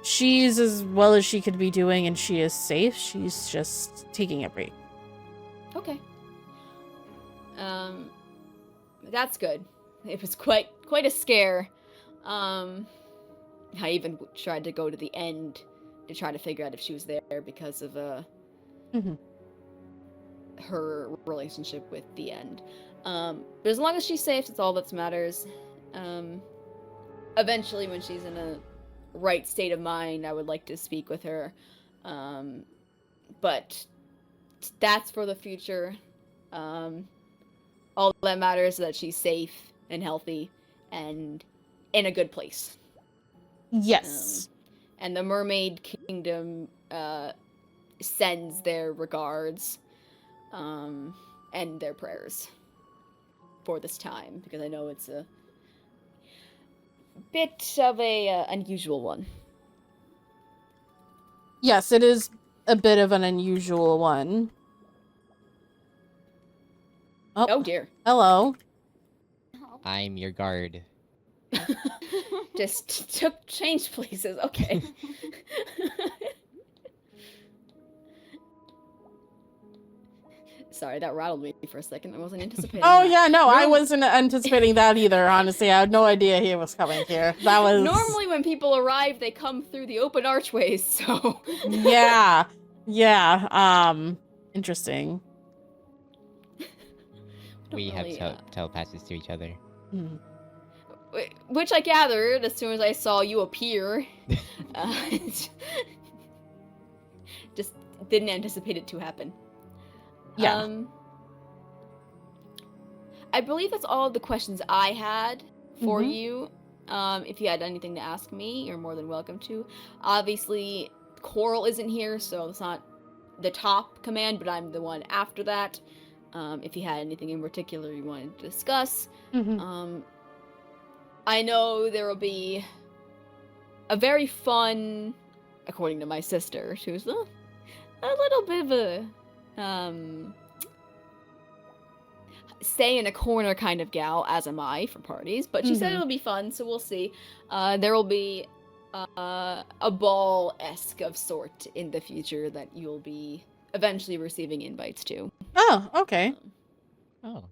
She's as well as she could be doing, and she is safe. She's just taking a break. Okay. That's good. It was quite a scare. I even tried to go to the end to try to figure out if she was there because of her relationship with the end. But as long as she's safe, that's all that matters. Eventually, when she's in a right state of mind, I would like to speak with her. But that's for the future. All that matters is that she's safe and healthy and in a good place. Yes. And the Mermaid Kingdom sends their regards and their prayers for this time, because I know it's a bit of a unusual one. Yes, it is a bit of an unusual one. Oh dear. Hello. I'm your guard. Just took change places. Okay. Sorry, that rattled me for a second. I wasn't anticipating Oh that. yeah, no, I wasn't anticipating that either, honestly. I had no idea he was coming here. That was... Normally when people arrive, they come through the open archways, so... Yeah. Interesting. We have really, telepathies to each other. Hmm. Which I gathered as soon as I saw you appear. Just didn't anticipate it to happen. Yeah. I believe that's all of the questions I had for you. If you had anything to ask me, you're more than welcome to. Obviously, Coral isn't here, so it's not the top command, but I'm the one after that. If you had anything in particular you wanted to discuss. I know there will be a very fun, according to my sister, who's a little bit of a stay in a corner kind of gal, as am I, for parties, but she said it'll be fun, so we'll see. There will be a ball-esque of sort in the future that you'll be eventually receiving invites to. Oh, okay. Oh.